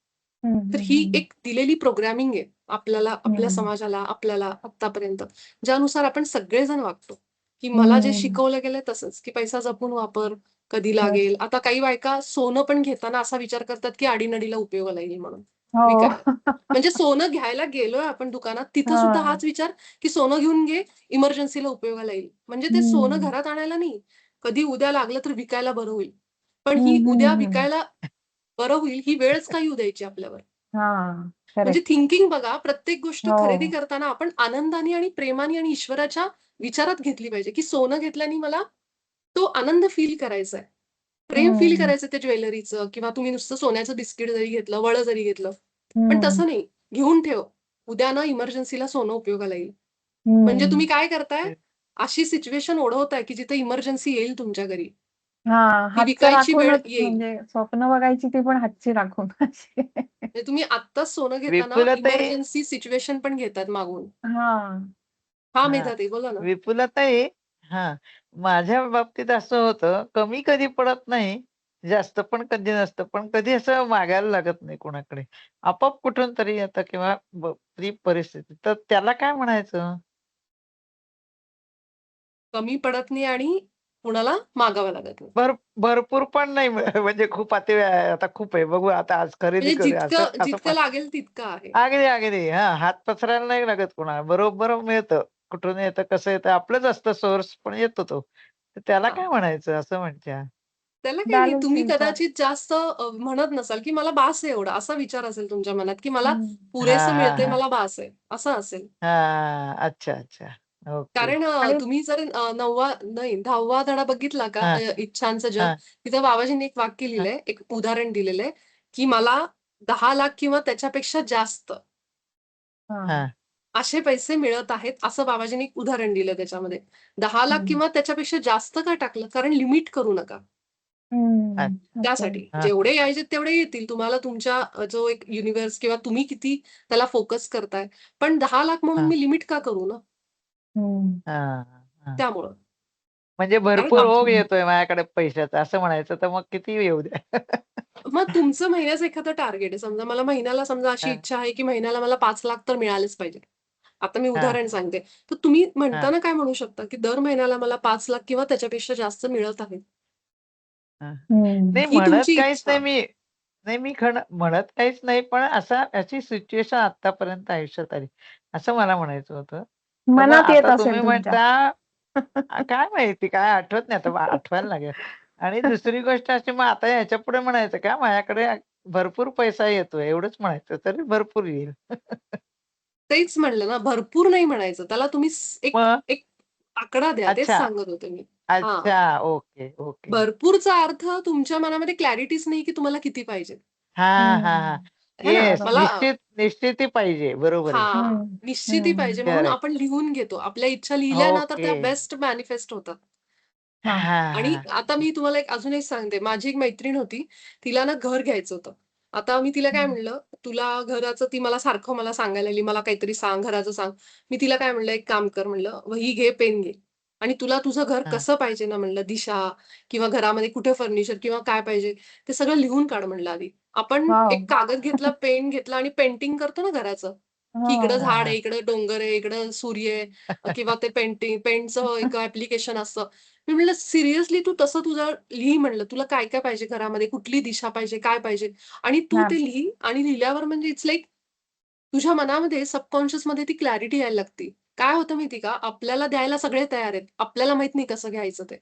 हं, तर हं, ही हं. एक दिलेली प्रोग्रामिंग आहे आपल्याला, आपल्या हं. समाजाला, आपल्याला आत्तापर्यंत, ज्यानुसार आपण सगळेजण वागतो, की मला जे हं. शिकवलं गेलंय तसंच, की पैसा जपून वापर, कधी येस. लागेल. आता काही बायका सोनं पण घेताना असा विचार करतात, की आडीनडीला उपयोगाला येईल म्हणून हो. विकायला. म्हणजे सोनं घ्यायला गेलोय आपण दुकानात, तिथं सुद्धा हां. हाच विचार, की सोनं घेऊन घे, इमर्जन्सीला उपयोगाला येईल. म्हणजे ते सोनं हं. घरात आणायला नाही, कधी उद्या लागलं तर विकायला बरं होईल. पण हं, ही हं, उद्या हं. विकायला बरं होईल, ही वेळच का येऊ द्यायची आपल्यावर? हां. म्हणजे करेक्ट. थिंकिंग बघा, प्रत्येक गोष्ट खरेदी हो. करताना आपण आनंदाने आणि प्रेमाने आणि ईश्वराच्या विचारात घेतली पाहिजे, की सोनं घेतल्याने मला तो आनंद फील करायचा आहे. प्रेम फील हं, करायचं त्या ज्वेलरीचं किंवा तुम्ही नुसतं सोन्याचं बिस्किट जरी घेतलं, वळं जरी घेतलं. पण हं, तसं नाही. घेऊन ठेव. उद्या ना इमर्जन्सीला सोनं उपयोगाला येईल. म्हणजे हं. तुम्ही काय करताय? अशी सिच्युएशन ओढवताय, की जिथे इमर्जन्सी येईल तुमच्या घरी. हां, ती हातचं विकायची वेळ राखूनच येईल. म्हणजे स्वप्न बघायची ती पण हातची राखून अशी. म्हणजे तुम्ही आत्ताच सोनं घेताना विपुलताई इमर्जन्सी सिच्युएशन पण घेतात मागून. हां. हां, हां. मेधाताई बोला ना. विपुलताई हां. माझ्या बाबतीत असं होतं, कमी कधी पडत नाही, जास्त पण कधी नसतं. पण कधी असं मागायला लागत नाही कोणाकडे. आपोआप कुठून तरी येतं किंवा ती परिस्थिती. तर त्याला काय म्हणायचं? कमी पडत नाही आणि कुणाला मागावं लागत नाही. भरपूर पण नाही म्हणजे खूप आता खूप आहे. बघू आता आज खरेदी म्हणजे करूया असं जितकं असं जितकं पण लागेल तितकं आहे. अगदी, अगदी. हां, हात पसरायला नाही लागत कोणाला. बरोबर मिळतं. कुठून येतं, कसं येतं आपलंच असतं सोर्स पण येतो तो. तर त्याला हां. काय म्हणायचं असं म्हणत्या? त्याला काही नाही. तुम्ही बॅलन्सिंग कर. कदाचित जास्त म्हणत नसाल, की मला बास आहे एवढा. असा विचार असेल तुमच्या मनात, की मला हं. पुरेसं हां, हां, मिळतंय, हां. मला बास आहे. असं असेल. हां. अच्छा, अच्छा. ओके. कारण आणि तुम्ही जर 9वा नाही 10वा धडा बघितला का हां, इच्छांचं जग, हां, तिथं बाबाजींनी एक वाक्य हां, लिहिलंय, एक उदाहरण दिलेलं की मला 10,00,000 किंवा त्याच्यापेक्षा जास्त हां. हां. असे पैसे मिळत आहेत, असं बाबाजींनी एक उदाहरण दिलं त्याच्यामध्ये. 10,00,000 हं. किंवा त्याच्यापेक्षा जास्त का टाकलं? कारण लिमिट करू नका. हं. अच्छा. ओके. त्यासाठी. हां, जेवढे यायचे तेवढे येतील. तुम्हाला तुमच्या जो एक युनिव्हर्स किंवा तुम्ही किती त्याला फोकस करताय. पण 10,00,000 म्हणून हां, मी लिमिट का करू ना? हं. हां, हां. त्यामुळं. म्हणजे कारण भरपूर ओघ येतोय माझ्याकडे पैशाचा असं म्हणायचं तर मग कितीही येऊ द्या. मग तुमचं महिन्याचं एखादं टार्गेट आहे. समजा मला महिन्याला समजा अशी हां, इच्छा आहे, की महिन्याला मला 5,00,000 तर मिळालेच पाहिजे. आता मी हां, उदाहरण सांगते. तर तुम्ही हां, म्हणताना काय म्हणू शकता, की दर महिन्याला मला 5,00,000 किंवा त्याच्यापेक्षा जास्त मिळत आहेत. हां. हं. नाही ही म्हणत तुमची काहीच नाही इच्छा. मी. नाही मी म्हणत काहीच नाही, पण अशी सिच्युएशन आत्तापर्यंत आयुष्यात आली. असं मला म्हणायचं होतं. पण मनात येत आता तुम्ही असेल तुमच्या. म्हणता काय माहिती काय आठवत नाही आता आठवायला लागेल. आणि दुसरी गोष्ट अशी मग आता ह्याच्यापुढे म्हणायचं का माझ्याकडे भरपूर पैसा येतोय एवढंच म्हणायचं तरी भरपूर येईल. तेच म्हणलं ना, भरपूर नाही म्हणायचं. त्याला तुम्ही एक मग एक आकडा द्या. तेच अच्छा, सांगत होते मी. हां. अच्छा. Okay, okay. भरपूरचा अर्थ तुमच्या मनामध्ये क्लॅरिटीच नाही, की तुम्हाला किती पाहिजे. हां, हां, हां. हं. है ना? येस मला निश्चिती पाहिजे. बरोबर आहे. हां, हं. निश्चिती हं. पाहिजे म्हणून करेक्ट. आपण लिहून घेतो. आपल्या इच्छा लिहिल्या ना, तर ओके. त्या बेस्ट मॅनिफेस्ट होतात. हां. आणि हां, आता मी तुम्हाला एक अजून एक सांगते. माझी एक मैत्रीण होती. तिला ना घर घ्यायचं होतं. आता मी तिला काय हं. म्हणलं, "तुला घराचं" ती मला सारखं मला सांगायला लागली, "मला काहीतरी सांग, घराचं सांग." मी तिला काय म्हणलं, "एक काम कर," म्हणलं, "वही घे, पेन घे आणि तुला तुझं घर हां. कसं पाहिजे ना," म्हणलं, "दिशा किंवा घरामध्ये कुठे फर्निचर किंवा काय पाहिजे, ते सगळं लिहून काढ," म्हणलं आधी. आपण वॉव! एक कागद घेतला, पेन घेतला आणि पेंटिंग करतो ना घराचं, की इकडं हां. हां, झाड आहे, हां. इकडं डोंगर आहे, इकडं सूर्य आहे किंवा ते पेंटचं एक ॲप्लिकेशन असतं. मी म्हटलं, "सिरियसली तू तसं तुझं लिही," म्हणलं. "तुला काय-काय पाहिजे घरामध्ये? कुठली दिशा पाहिजे? काय पाहिजे?" आणि तू हां. ते लिही आणि लिहिल्यावर म्हणजे इट्स लाइक तुझ्या मनामध्ये सबकॉन्शियसमध्ये ती क्लॅरिटी यायला लागते. काय होतं माहिती का? आपल्याला द्यायला सगळे तयार आहेत. आपल्याला माहीत नाही कसं घ्यायचं ते.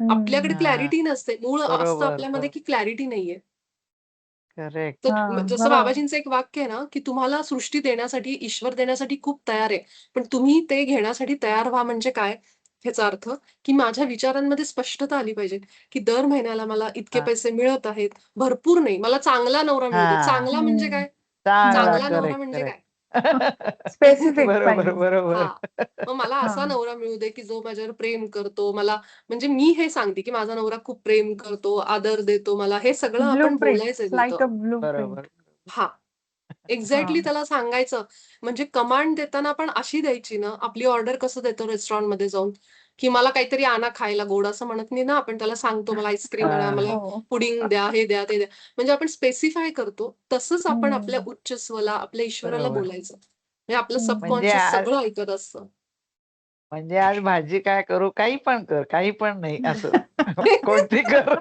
आपल्याकडे हं. हां. क्लॅरिटी नसते. मूळ असतं बरोबर, आपल्यामध्ये बरोबर. की क्लॅरिटी नाहीये. करेक्ट. तर हां. जसं बरोबर. बाबाजींचं एक वाक्य आहे ना, की तुम्हाला सृष्टी देण्यासाठी ईश्वर देण्यासाठी खूप तयार आहे. पण तुम्ही ते घेण्यासाठी तयार व्हा म्हणजे काय? ह्याचा अर्थ, की माझ्या विचारांमध्ये स्पष्टता आली पाहिजे, की दर महिन्याला मला इतके हां. पैसे मिळत आहेत. भरपूर नाही, मला चांगला नवरा मिळू दे. हां. चांगला म्हणजे हं. काय? चांगला. चांगला नवरा करेक्ट, म्हणजे करेक्ट. काय? स्पेसिफिक बरोबर, पाहिजे. बरोबर. हां. मग मला असा हां. नवरा मिळू दे, की जो माझ्यावर प्रेम करतो. मला म्हणजे मी हे सांगते, की माझा नवरा खूप प्रेम करतो, आदर देतो मला. हे सगळं आपण ब्लूप्रिंट. बोलायचंय लाइक तिथं. अ ब्लूप्रिंट. बरोबर. हां. एक्झॅक्टली हां. त्याला सांगायचं. म्हणजे कमांड देताना पण अशी द्यायची ना, आपली ऑर्डर कसं देतो रेस्टॉरंटमध्ये जाऊन, की मला काहीतरी आणा खायला गोड असं म्हणत नाही ना आपण. त्याला सांगतो, "मला आईस्क्रीम आणा, हां. मला हो. पुडिंग द्या, हे द्या, ते द्या." म्हणजे आपण स्पेसिफाय करतो. तसंच आपण आपल्या हं. उच्च स्वला, आपल्या ईश्वराला बरोबर. बोलायचं. म्हणजे आपलं हं. म्हणजे सबकॉन्शियस सगळं ऐकत असतं. म्हणजे आज भाजी काय करू? काही पण कर, काही पण नाही असं. कोणती कर?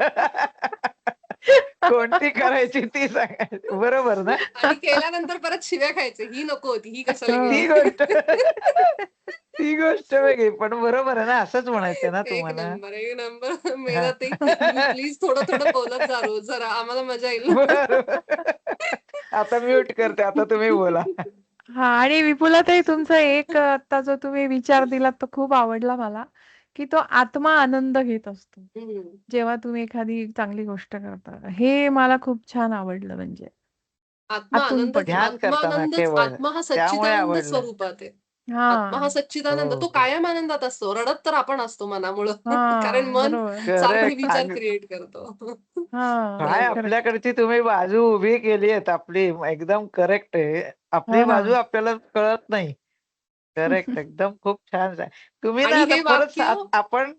कोणती करायची ती सांगायची. बरोबर ना? आणि केल्यानंतर परत शिव्या खायचे. ही नको होती, ही कशाला ती केली? गोष्ट ती गोष्ट वेगळी. पण बरोबर आहे ना, असंच म्हणायचंय ना एक तुम्हाला? नंबर, एक नंबर. हां. मेधाताई तुम्ही प्लीज थोडं-थोडं बोलत जा रोज जरा आम्हाला मजा येईल. बरं. आता म्यूट करते. आता तुम्ही बोला. हां आणि विपुलाताई तुमचा एक आता जो तुम्ही विचार दिलात तो खूप आवडला मला, की तो आत्मा आनंद घेत असतो. हं. जेव्हा तुम्ही एखादी चांगली गोष्ट करता. हे मला खूप छान आवडलं म्हणजे. आतून पटलं. ध्यान करताना आत्मानंदच केवळ. आत्मा हा त्यामुळे सच्चिदानंद आवडलं. स्वरूपात आहे. आत्मा हा हां. सच्चिदानंद. हो, तो हो. कायम आनंदात असतो. रडत तर आपण असतो मनामुळं. कारण हां. मन बरोबर. सारखं करेक्ट. विचार क्रिएट करतो. हां. काय बरोबर. करेक्ट. आपल्याकडची तुम्ही बाजू उभी केली आहे आपली एकदम करेक्ट आहे. आपली हो ना. बाजू आपल्याला कळत नाही. करेक्ट एकदम खूप छान आहे. तुम्ही ना आणि आता हे परत वाक्य आपण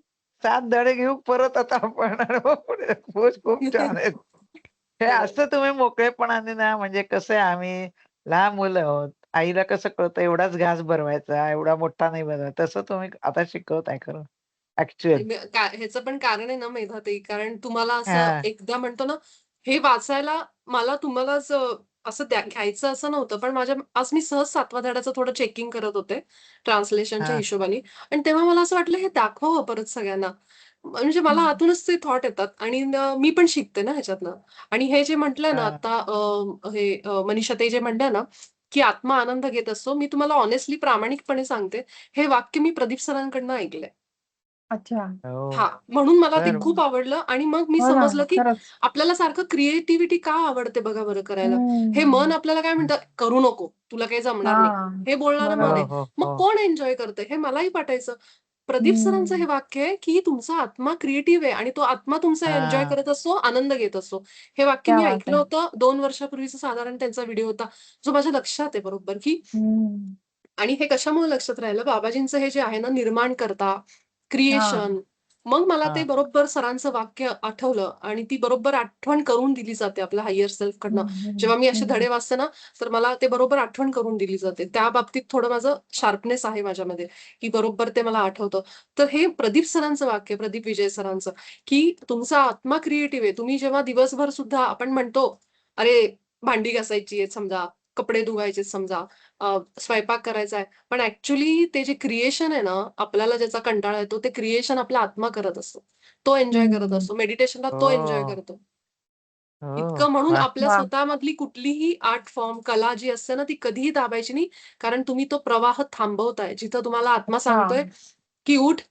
7 धडे घेऊ परत आता आपण आणि मग पुढे खूप खूप छान आहेत. हे खरंय. असं तुम्ही मोकळेपणाने ना म्हणजे कसं आहे आम्ही लहान मुलं आहोत. आईला कसं कळतं एवढाच घास भरवायचा, एवढा मोठा नाही बनवायचा. तसं तुम्ही आता शिकवताय खरं ॲक्चुअल. ह्याचं पण कारण आहे ना मेधाताई, कारण तुम्हाला असं हां, एकदा म्हणतो ना, हे वाचायला मला तुम्हालाच असं घ्यायचं असं नव्हतं. पण आज मी सहज 7व्या धड्याचं थोडं चेकिंग करत होते, ट्रान्सलेशनच्या हां, हिशोबाने आणि तेव्हा मला असं वाटलं हे दाखवावं परत सगळ्यांना. म्हणजे मला हं. आतूनच ते थॉट येतात आणि मी पण शिकते ना ह्याच्यातनं. आणि हे जे म्हटलं ना हां, आता मनीषाताई जे म्हणल्या ना, की आत्मा आनंद घेत असतो. मी तुम्हाला हॉनेस्टली प्रामाणिकपणे सांगते, हे वाक्य मी प्रदीप सरांकडनं ऐकलंय. अच्छा. हां, हो. म्हणून मला ते बरं, खूप बरं. आवडलं आणि मग मी हो ना. समजलं, की खरंच. आपल्याला सारखं क्रिएटिव्हिटी का आवडते बघा बरं करायला. हे मन हं. आपल्याला काय म्हणतं, "करू नको, तुला काही जमणार नाही." हां. हे बोलणारं मन हो, आहे. बरोबर. हो, मग हो. कोण एन्जॉय करतंय हे मलाही पटायचं. प्रदीप सरांचं हे हं. वाक्य आहे, की तुमचा आत्मा क्रिएटिव्ह आहे आणि तो आत्मा तुमचा एन्जॉय हां, करत असतो, आनंद घेत असतो. हे वाक्य क्या मी बात ऐकलं है! होतं 2 वर्षापूर्वीचा साधारण त्यांचा व्हिडिओ होता, जो माझ्या लक्षात आहे बरोबर, की हं. आणि हे कशामुळे लक्षात राहिलं, बाबाजींचं हे जे आहे ना, निर्माणकर्ता, हां. क्रिएशन. मग मला ते हां. बरोबर सरांचं वाक्य आठवलं आणि ती बरोबर आठवण करून दिली जाते आपल्या हायर सेल्फकडनं. हं, हं, जेव्हा मी असे हं. धडे वाचते ना, तर मला ते बरोबर आठवण करून दिली जाते. त्या बाबतीत थोडं माझं शार्पनेस आहे माझ्यामध्ये, की बरोबर ते मला आठवतं. तर हे प्रदीप सरांचं वाक्य, प्रदीप विजय सरांचं, की तुमचा आत्मा क्रिएटिव्ह आहे. तुम्ही जेव्हा दिवसभर सुद्धा आपण म्हणतो, "अरे, भांडी घासायची आहेत समजा, कपडे धुवायचे समजा, स्वयंपाक करायचा आहे." पण ॲक्चुअली ते जे क्रिएशन आहे ना, आपल्याला ज्याचा कंटाळा येतो, ते क्रिएशन आपला आत्मा करत असतो. तो एन्जॉय करत हं. असतो. मेडिटेशनला तो एन्जॉय हो, करतो. हो. इतकं म्हणून वाह! आपल्या वाह! स्वतःमधली कुठलीही आर्ट फॉर्म, कला जी असते ना, ती कधीही दाबायची नाही. कारण तुम्ही तो प्रवाह थांबवताय. जिथं तुम्हाला आत्मा अच्छा. सांगतोय, की "उठ,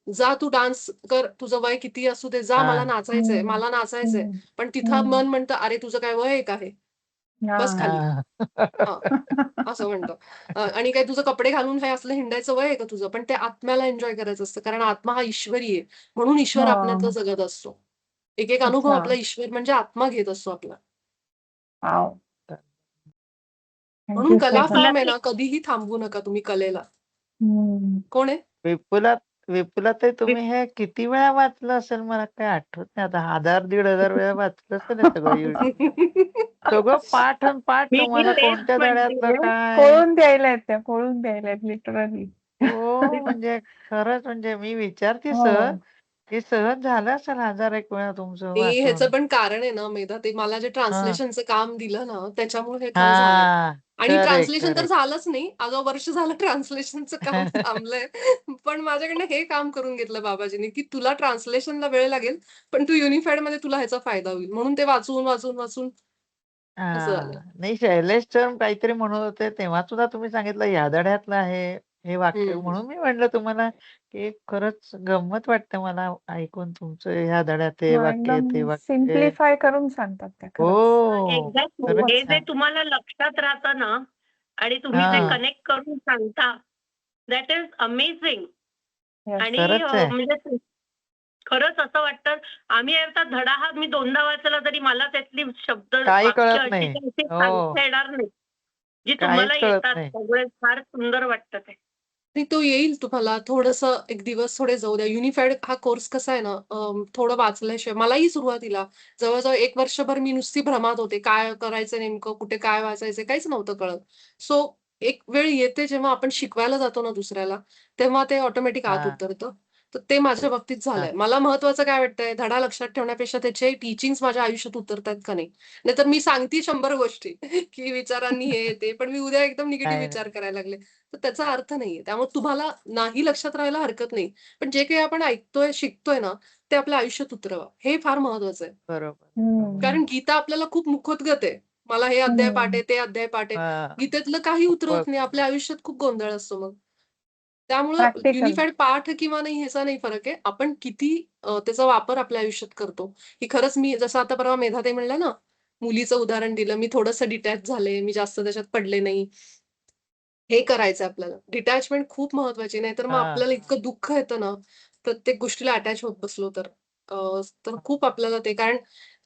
जा तू डान्स कर. तुझं वय कितीही असू दे. जा मला हां. नाचायचंय, हं. मला नाचायचंय." हं. पण तिथं हं. मन म्हणतं, "अरे, तुझं काय वय आहे का हे? बस हां. खाली." हां. हां. असं म्हणतो. आणि काय तुझं कपडे घालून हे असलं हिंडायचं वय आहे का तुझं? पण ते आत्म्याला एन्जॉय करायचं असतं. कारण आत्मा हा ईश्वरी आहे. म्हणून ईश्वर आपल्यातलं हां. जगत असतो. एक-एक अनुभव अच्छा. आपला ईश्वर म्हणजे आत्मा घेत असतो आपला. वॉव! थँक म्हणून यू सो कला मच. फॉर्म आहे विपुलाताई ना, कधीही थांबवू नका तुम्ही कलेला. हं. कोण आहे? विपुलात विपुलाताई विप तुम्ही हे किती वेळा वाचलं असेल मला काही आठवत नाही आता 1000-1500 वेळा वाचलं असेल हे सगळं सगळं पाठ अन पाठ मी तुम्हाला तेच कोणत्या धड्यातलं म्हणतीये. काय? कळून द्यायल्यात त्या, कळून द्यायल्यात लिटरली. हो, म्हणजे खरंच म्हणजे मी विचारते सहज, हो. की सहज झालं असेल 1001 वेळा तुमचं ते ह्याचं वाचून. पण कारण आहे ना मेधा, ते मला जे हां. ट्रान्सलेशनचं काम दिलं ना, त्याच्यामुळे हे खरं झालंय. हां. आणि करेक्ट, ट्रान्सलेशन तर करेक्ट. झालंच नाही. अगं वर्ष झालं ट्रान्सलेशनचं काम थांबलंय. पण माझ्याकडनं हे काम करून घेतलं बाबाजींनी, की तुला ट्रान्सलेशनला वेळ लागेल, पण तू युनिफाईडमध्ये तुला ह्याचा फायदा होईल. म्हणून ते वाचून, वाचून, वाचून असं झालं. नाही शैलेश सर काहीतरी म्हणत होते, तेव्हा सुद्धा तुम्ही सांगितलं ह्या धड्यातलं आहे हे वाक्य. हं, हं. म्हणून मी म्हटलं तुम्हाला, की खरंच गंमत वाटते मला ऐकून तुमचं ह्या धड्यात हे हां, वाक्य, एकदम ते वाक्य. सिम्प्लिफाय करून सांगतात त्या खरंच. हो. एक्झॅक्टली. खरंच खूपच हे जे छान. तुम्हाला लक्षात राहतं ना आणि तुम्ही जे हां. कनेक्ट करून सांगता, दॅट इज अमेझिंग. येस. आणि खरंच आहे. म्हणजे खरंच असं वाटतं, आम्ही आता धडा हा मी 2दा वाचला तरी मला त्यातली शब्द, काही वाक्य कळत अशी नाही. काही हो. सांगता येणार नाही. जी तुम्हाला काहीच कळत येतात नाही. सगळे फार सुंदर वाटतं ते. नाही तो येईल तुम्हाला थोडंसं एक दिवस थोडे जाऊ द्या. युनिफाईड हा कोर्स कसा आहे ना, थोडं वाचल्याशिवाय मलाही सुरुवातीला जवळ-जवळ 1 वर्षभर मी नुसती भ्रमात होते. काय करायचं नेमकं? कुठे काय वाचायचं? काहीच नव्हतं कळत. सो एक वेळ येते जेव्हा आपण शिकवायला जातो ना दुसऱ्याला, तेव्हा ते ऑटोमॅटिक आत हां, उतरतं. तर ते माझ्या बाबतीत झालंय. हां. मला महत्वाचं काय वाटतंय, धडा लक्षात ठेवण्यापेक्षा त्याचे टीचिंग्स माझ्या आयुष्यात उतरतायत का नाही? नाहीतर मी सांगते 100 गोष्टी, की विचारांनी हे, ते, पण मी उद्या एकदम निगेटिव्ह नाही, नाही. विचार करायला लागले. तर त्याचा अर्थ नाहीये. त्यामुळे तुम्हाला नाही लक्षात राहायला हरकत नाही. पण जे काही आपण ऐकतोय, शिकतोय ना, ते आपल्या आयुष्यात उतरवा. हे फार महत्वाचं आहे. बरोबर, बरोबर. हं. कारण गीता आपल्याला खूप मुखोद्गत आहे. मला हे अध्याय पाठ हं. आहे, ते अध्याय पाठ आहे. हां. गीतेतलं काही उतरवत बघ नाही. आपल्या आयुष्यात खूप गोंधळ असतो मग. त्यामुळं प्रॅक्टिकल. युनिफाईड पाठ किंवा नाही ह्याचा नाही फरक आहे. आपण किती त्याचा वापर आपल्या आयुष्यात करतो. की खरंच मी जसं आता परवा मेधाताई म्हणल्या ना, मुलीचं उदाहरण दिलं. मी थोडंसं डिटॅच झाले. मी जास्त त्याच्यात पडले नाही. हे करायचं आपल्याला. डिटॅचमेंट खूप महत्वाची. नाहीतर मग हां. आपल्याला इतकं दुःख येतं ना, प्रत्येक गोष्टीला अटॅच होत बसलो तर. तर खूप आपल्याला ते कारण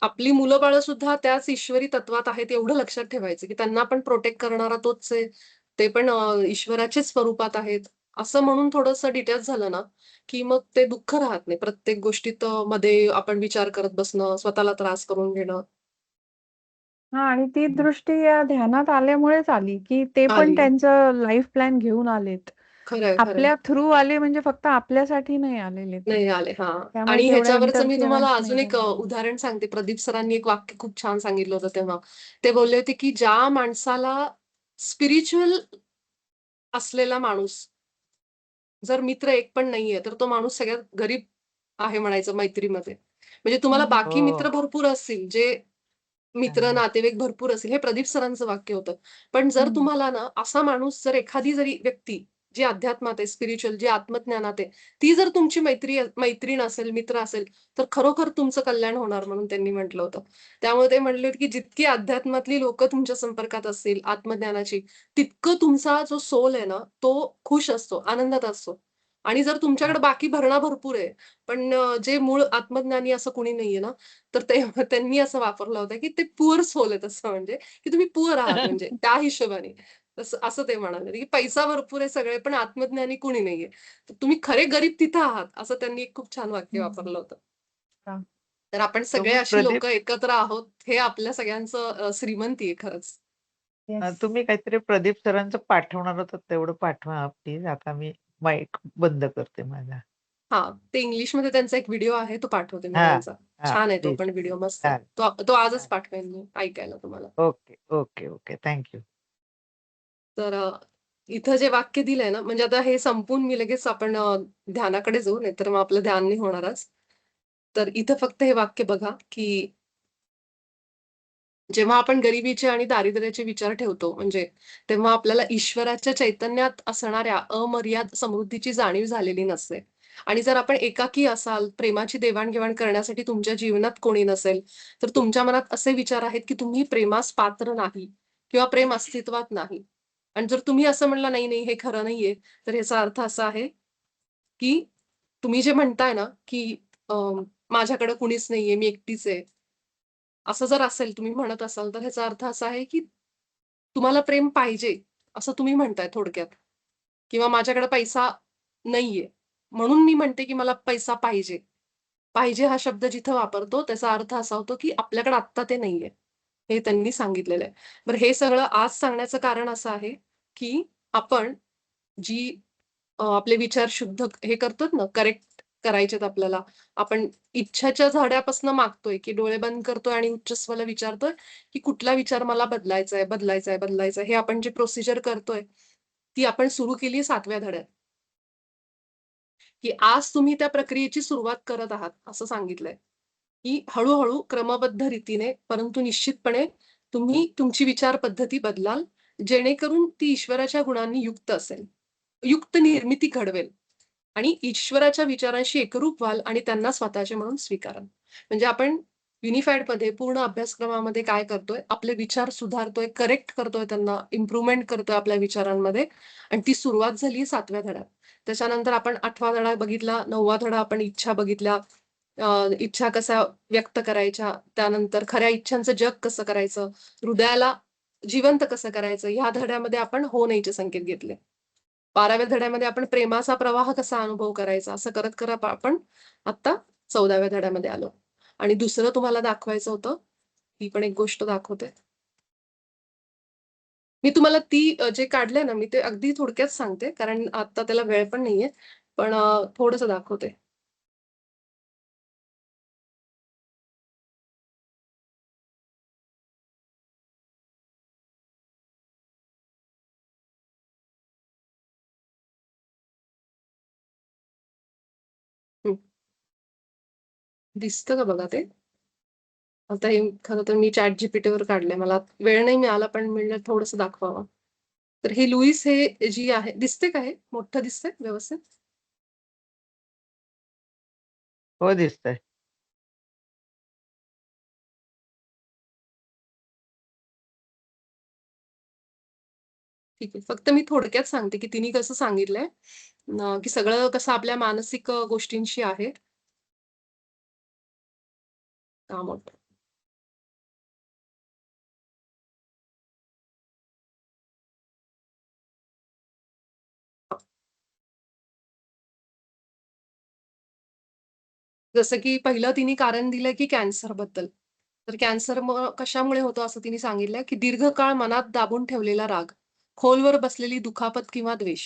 आपली मुलं-बाळं सुद्धा त्याच ईश्वरी तत्वात आहेत एवढं लक्षात ठेवायचं, की त्यांना पण प्रोटेक्ट करणारा तोच आहे. ते पण ईश्वराच्याच स्वरूपात आहेत. असं म्हणून थोडंसं डिटॅच झालं ना, की मग ते दुःख राहत नाही. प्रत्येक गोष्टीत मध्ये आपण विचार करत बसणं, स्वतःला त्रास करून घेणं. हां आणि ती दृष्टी या ध्यानात आल्यामुळेच आली, की ते पण आली. त्यांचं लाईफ प्लॅन घेऊन आलेत. खरंय, खरंय. आपल्या थ्रू आले म्हणजे फक्त आपल्यासाठी नाही आलेले ते. नाही आले. हां. त्यामुळे आणि तेवढा ह्याच्यावरचं मी तुम्हाला इंटरफिअरन्स नाही अजून एक झाला. उदाहरण सांगते. प्रदीप सरांनी एक वाक्य खूप छान सांगितलं होतं तेव्हा. ते बोलले होते, की ज्या माणसाला स्पिरिच्युअल असलेला माणूस जर मित्र एक पण नाहीये, तर तो माणूस सगळ्यात गरीब आहे म्हणायचं मैत्रीमध्ये. म्हणजे तुम्हाला हं. बाकी मित्र हो. भरपूर असतील, जे मित्र, हां. नातेवाईक भरपूर असतील. हे प्रदीप सरांचं वाक्य होतं. पण जर हं. तुम्हाला ना असा माणूस जर एखादी जरी व्यक्ती जी अध्यात्मात आहे, स्पिरिच्युअल जी आत्मज्ञानात आहे, ती जर तुमची मैत्रीण असेल, मित्र असेल, तर खरोखर तुमचं कल्याण होणार म्हणून त्यांनी म्हटलं होतं. त्यामुळे ते म्हटले होते, की जितकी अध्यात्मातली लोकं तुमच्या संपर्कात असतील, आत्मज्ञानाची, तितकं तुमचा जो सोल आहे ना, तो खुश असतो, आनंदात असतो. आणि जर हां. तुमच्याकडे बाकी भरणा भरपूर आहे, पण जे मूळ आत्मज्ञानी असं कुणी नाहीये ना, तर ते त्यांनी असं वापरलं होतं, की ते पुअर सोल आहे तसं म्हणजे, की तुम्ही पुअर आहात म्हणजे त्या हिशोबाने. तसं असं ते म्हणाले, की पैसा भरपूर आहे सगळे, पण आत्मज्ञानी कुणी नाहीये. तर तुम्ही खरे गरीब तिथं आहात, असं त्यांनी एक खूप छान वाक्य हं. वापरलं होतं. हां. तर आपण सगळे तुम्ही अशी प्रदीप लोकं एकत्र आहोत, हे आपल्या सगळ्यांचं श्रीमंती आहे खरंच. येस. तुम्ही काहीतरी प्रदीप सरांचं पाठवणार होतात तेवढं पाठवा प्लीज. आता मी माईक बंद करते माझा. हां, ते इंग्लिशमध्ये त्यांचा एक व्हिडिओ आहे, तो पाठवते मी हां, त्यांचा. हां. छान आहे तो प्लीज. पण व्हिडिओ मस्त आहे. चालेल, तो आजच चालेल. पाठवेन मी ऐकायला तुम्हाला. Okay, okay, okay. Thank you. तर इथं जे वाक्य दिलंय ना, म्हणजे आता हे संपून मी लगेच आपण ध्यानाकडे जाऊ, नाहीतर मग आपलं ध्यान नाही होणारच. तर इथं फक्त हे वाक्य बघा, की जेव्हा आपण गरिबीचे आणि दारिद्र्याचे विचार ठेवतो, म्हणजे तेव्हा आपल्याला ईश्वराच्या चैतन्यात असणाऱ्या अमर्याद समृद्धीची जाणीव झालेली नसते. आणि जर आपण एकाकी असाल, प्रेमाची देवाण-घेवाण करण्यासाठी तुमच्या जीवनात कोणी नसेल, तर तुमच्या मनात असे विचार आहेत, की तुम्ही प्रेमास पात्र नाही किंवा प्रेम अस्तित्वात नाही. आणि जर तुम्ही असं म्हणला, "नाही, नाही, हे खरं नाहीये," तर याचा अर्थ असा आहे, की तुम्ही जे म्हणताय ना, की अ, "माझ्याकडे कुणीच नाहीये, मी एकटीच आहे." असं जर असेल, तुम्ही म्हणत असाल, तर ह्याचा अर्थ असा आहे, की तुम्हाला प्रेम पाहिजे, असं तुम्ही म्हणताय थोडक्यात. किंवा माझ्याकडे पैसा नाहीये, म्हणून मी म्हणते, की मला पैसा पाहिजे. पाहिजे हा शब्द जिथं वापरतो, त्याचा अर्थ असा होतो, की आपल्याकडे आत्ता ते नाहीये. हे त्यांनी सांगितलेलं आहे. बरं हे सगळं आज सांगण्याचं कारण असं आहे, की आपण जी आपले विचार शुद्ध हे करतोत ना, करेक्ट करायचेत आपल्याला. आपण इच्छाच्या झाड्यापासून मागतोय, की डोळे बंद करतोय आणि उच्चस्वला विचारतोय, की कुठला विचार मला बदलायचा आहे, बदलायचा आहे, बदलायचा आहे. हे आपण जी प्रोसिजर करतोय, ती आपण सुरू केली 7व्या धड्यात, की आज तुम्ही त्या प्रक्रियेची सुरुवात करत आहात, असं सांगितलंय. की हळू-हळू क्रमबद्ध रीतीने, परंतु निश्चितपणे तुम्ही तुमची विचार पद्धती बदलाल, जेणेकरून ती ईश्वराच्या गुणांनी युक्त असेल. युक्त निर्मिती घडवेल आणि ईश्वराच्या विचारांशी एकरूप व्हाल आणि त्यांना स्वतःचे म्हणून स्वीकाराल. म्हणजे आपण युनिफाईडमध्ये पूर्ण अभ्यासक्रमामध्ये काय करतोय, आपले विचार सुधारतोय, करेक्ट करतोय त्यांना, इम्प्रूव्हमेंट करतोय आपल्या विचारांमध्ये आणि ती सुरुवात झाली 7व्या धड्यात. त्याच्यानंतर आपण 8वा धडा बघितला, 9वा धडा आपण इच्छा बघितल्या. इच्छा कशा व्यक्त करायच्या, त्यानंतर खऱ्या इच्छांचं जग कसं करायचं, हृदयाला जिवंत कसं करायचं, ह्या धड्यामध्ये आपण हो नाहीचे संकेत घेतले. 12व्या धड्यामध्ये आपण प्रेमाचा प्रवाह कसा अनुभव करायचा, असं करत आपण आता 14व्या धड्यामध्ये आलो. आणि दुसरं तुम्हाला दाखवायचं होतं, ही पण एक गोष्ट दाखवते. मी तुम्हाला ती जे काढलंय ना, मी ते अगदी थोडक्यात सांगते, कारण आता त्याला वेळ पण नाहीये. पण थोडंसं दाखवते. हं. दिसतं का बघा ते? आता हे खरं तर मी ChatGPTवर काढलंय. मला वेळ नाही मिळाला, पण म्हणलं थोडंसं दाखवावं. तर हे लुईस हे जी आहे दिसते का हे? मोठं दिसतंय व्यवस्थित? हो, दिसतंय. ठीक आहे. फक्त मी थोडक्यात सांगते, की तिने कसं सांगितलंय की सगळं कसं आपल्या मानसिक गोष्टींशी आहे. काम होतं. जसं की पहिलं तिने कारण दिलं की कॅन्सरबद्दल. तर कॅन्सर कशामुळे होतं असं तिने सांगितलंय, की दीर्घकाळ मनात दाबून ठेवलेला राग, खोलवर बसलेली दुखापत किंवा द्वेष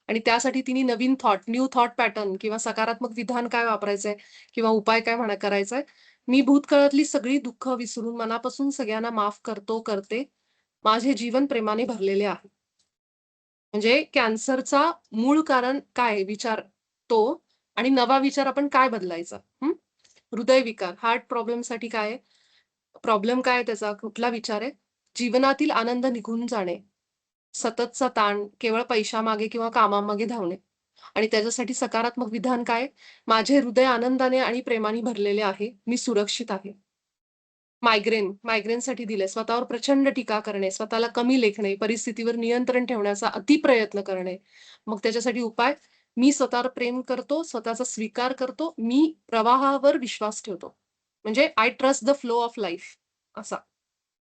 आणि त्यासाठी तिने नवीन न्यू थॉट पॅटर्न किंवा सकारात्मक विधान काय वापरायचंय किंवा उपाय काय करायचाय. मी भूतकाळातली सगळी दुःख विसरून मनापासून सगळ्यांना माफ करतो, करते. माझे जीवन प्रेमाने भरलेले आहे. म्हणजे कॅन्सरचा मूळ कारण काय आहे विचार तो आणि नवा विचार आपण काय बदलायचा? हृदयविकार, हार्ट प्रॉब्लेमसाठी काय आहे? प्रॉब्लेम काय आहे त्याचा? कुठला विचार आहे? जीवनातील आनंद निघून जाणे, सततचा ताण, केवळ पैशामागे किंवा कामामागे धावणे आणि त्याच्यासाठी सकारात्मक विधान काय? माझे हृदय आनंदाने आणि प्रेमाने भरलेले आहे. मी सुरक्षित आहे. मायग्रेनसाठी दिलंय. स्वतःवर प्रचंड टीका करणे, स्वतःला कमी लेखणे, परिस्थितीवर नियंत्रण ठेवण्याचा अतिप्रयत्न करणे. मग त्याच्यासाठी उपाय, मी स्वतःवर प्रेम करतो, स्वतःचा स्वीकार करतो, मी प्रवाहावर विश्वास ठेवतो. म्हणजे I trust the flow of life असा.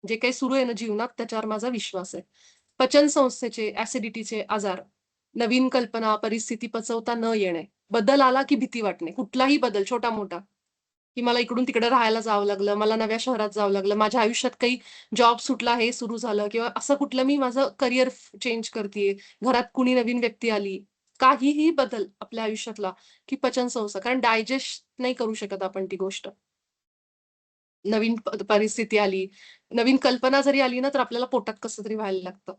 जे काही सुरू आहे ना जीवनात त्याच्यावर माझा विश्वास आहे. पचन संस्थेचे, ॲसिडिटीचे आजार, नवीन कल्पना, परिस्थिती पचवता न येणे, बदल आला की भीती वाटणे, कुठलाही बदल छोटा-मोठा. की मला इकडून तिकडे राहायला जावं लागलं, मला नव्या शहरात जावं लागलं, माझ्या आयुष्यात काही जॉब सुटला, हे सुरू झालं किंवा असं कुठलं मी माझं करियर चेंज करतेय, घरात कुणी नवीन व्यक्ती आली, काहीही बदल आपल्या आयुष्यातला की पचनसंस्था कारण डायजेस्ट नाही करू शकत आपण ती गोष्ट. नवीन परिस्थिती आली, नवीन कल्पना जरी आली ना, तर आपल्याला पोटात कसं तरी व्हायला लागतं.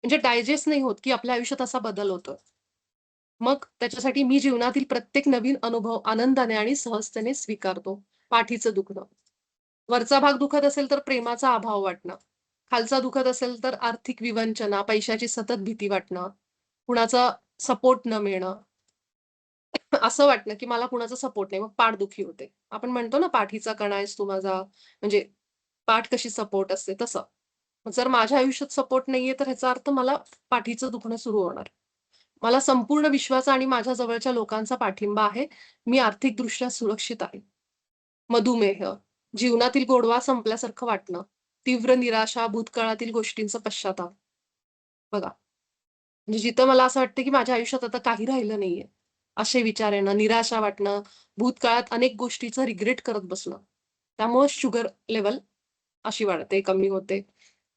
म्हणजे डायजेस्ट नाही होत, की आपल्या आयुष्यात असा बदल होतो. मग त्याच्यासाठी मी जीवनातील प्रत्येक नवीन अनुभव आनंदाने आणि सहजतेने स्वीकारतो. पाठीचं दुखणं. वरचा भाग दुखत असेल तर प्रेमाचा अभाव वाटणं. खालचा दुखत असेल तर आर्थिक विवंचना, पैशाची सतत भीती वाटणं, कुणाचा सपोर्ट न मिळणं. असं वाटणं, की मला कुणाचा सपोर्ट नाही. मग पाठदुखी होते. आपण म्हणतो ना, पाठीचा कणा आहेस तू माझा, म्हणजे पाठ कशी सपोर्ट असते तसं. मग जर माझ्या आयुष्यात सपोर्ट नाहीये, तर ह्याचा अर्थ मला पाठीचं दुखणं सुरू होणार. मला संपूर्ण विश्वाचा आणि माझ्या जवळच्या लोकांचा पाठिंबा आहे. मी आर्थिकदृष्ट्या सुरक्षित आहे. मधुमेह, जीवनातील गोडवा संपल्यासारखं वाटणं, तीव्र निराशा, भूतकाळातील गोष्टींचा पश्चाताप. बघा, म्हणजे जिथं मला असं वाटतं, की माझ्या आयुष्यात आता काही राहिलं नाहीये. असे विचार येणं, निराशा वाटणं, भूतकाळात अनेक गोष्टीचं रिग्रेट करत बसणं. त्यामुळे शुगर लेव्हल अशी वाढते, कमी होते.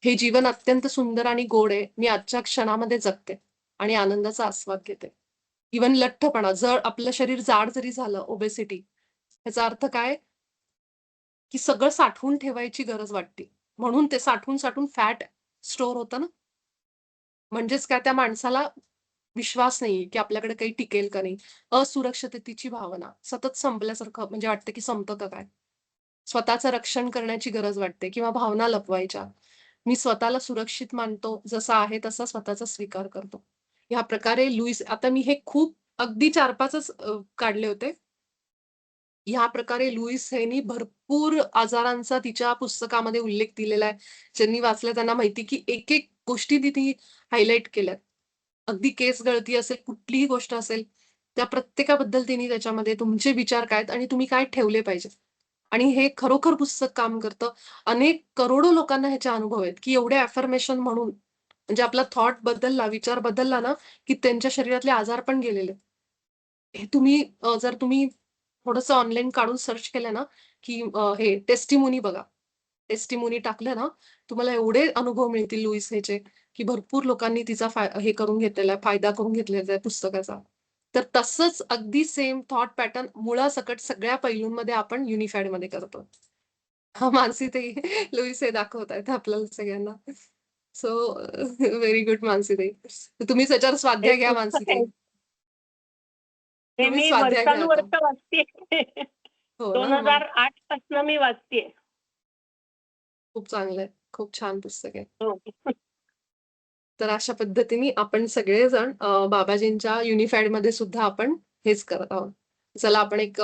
हे जीवन अत्यंत सुंदर आणि गोड आहे. मी आजच्या क्षणामध्ये जगते आणि आनंदाचा आस्वाद घेते. इव्हन लठ्ठपणा, आपलं शरीर जाड जरी झालं, ओबेसिटी, ह्याचा अर्थ काय? की सगळं साठवून ठेवायची गरज वाटते. म्हणून ते साठवून फॅट स्टोअर होतं ना. म्हणजेच काय त्या माणसाला विश्वास नाहीये, की आपल्याकडे काही टिकेल का नाही. असुरक्षिततेची भावना, सतत संपल्यासारखं म्हणजे वाटतं, की संपतं का काय? स्वतःचं रक्षण करण्याची गरज वाटते किंवा भावना लपवायच्या. मी स्वतःला सुरक्षित मानतो, जसा आहे तसा स्वतःचा स्वीकार करतो. ह्या प्रकारे लुईस आता मी हे खूप अगदी 4-5च काढले होते. ह्या प्रकारे लुईस हेनी भरपूर आजारांचा तिच्या पुस्तकामध्ये उल्लेख दिलेला आहे. ज्यांनी वाचलं त्यांना माहिती, की एक-एक गोष्टी तिने हायलाइट केल्यात. अगदी केस गळती असेल, कुठलीही गोष्ट असेल, त्या प्रत्येकाबद्दल तिने त्याच्यामध्ये तुमचे विचार काय आहेत आणि तुम्ही काय ठेवले पाहिजेत. आणि हे खरोखर पुस्तक काम करतं. अनेक करोडो लोकांना ह्याचे अनुभव आहेत, की एवढे अफर्मेशन म्हणून म्हणजे आपला थॉट बदलला, विचार बदलला ना, की त्यांच्या शरीरातले आजार पण गेलेले. हे तुम्ही जर तुम्ही थोडंसं ऑनलाईन काढून सर्च केलं ना, की हे टेस्टिमोनी बघा. टेस्टिमोनी टाकलं ना, तुम्हाला एवढे अनुभव मिळतील लुईस ह्याचे, की भरपूर लोकांनी तिचा हे करून घेतलेला आहे, फायदा करून घेतलेला आहे पुस्तकाचा. तर तसंच अगदी सेम थॉट पॅटर्न मुळासकट सगळ्या पैलूंमध्ये आपण युनिफाईडमध्ये करतो. हां, मानसी ताई लुईस हे दाखवतायत आपल्याला सगळ्यांना. सो व्हेरी गुड मानसी ताई. तुम्ही त्याच्यावर हे स्वाध्याय घ्या मानसी पुस्तक ताई. आहे. हे तुम्ही मी स्वाध्याय घ्या आता. वर्षानुवर्ष वाचतेय. हो ना, मग 2008 पासून मी वाचतेय. खूप चांगलं आहे. खूप छान पुस्तक आहे. हो. तर अशा पद्धतीने आपण सगळेजण बाबाजींच्या युनिफाईडमध्ये सुद्धा आपण हेच करत आहोत. चला आपण एक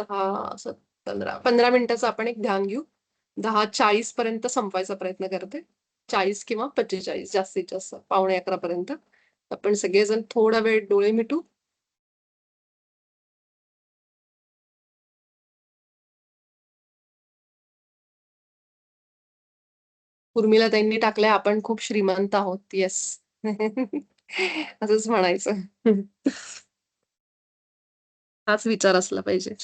10 असं 15 मिनिटाचं आपण एक ध्यान घेऊ. 10:40 पर्यंत संपवायचा प्रयत्न करते. 40 किंवा 45 जास्तीत जास्त 10:45 पर्यंत. आपण सगळेजण थोडा वेळ डोळे मिटू. उर्मिला ताईंनी टाकलंय, आपण खूप श्रीमंत आहोत. येस. असंच म्हणायचं. हाच विचार असला पाहिजे.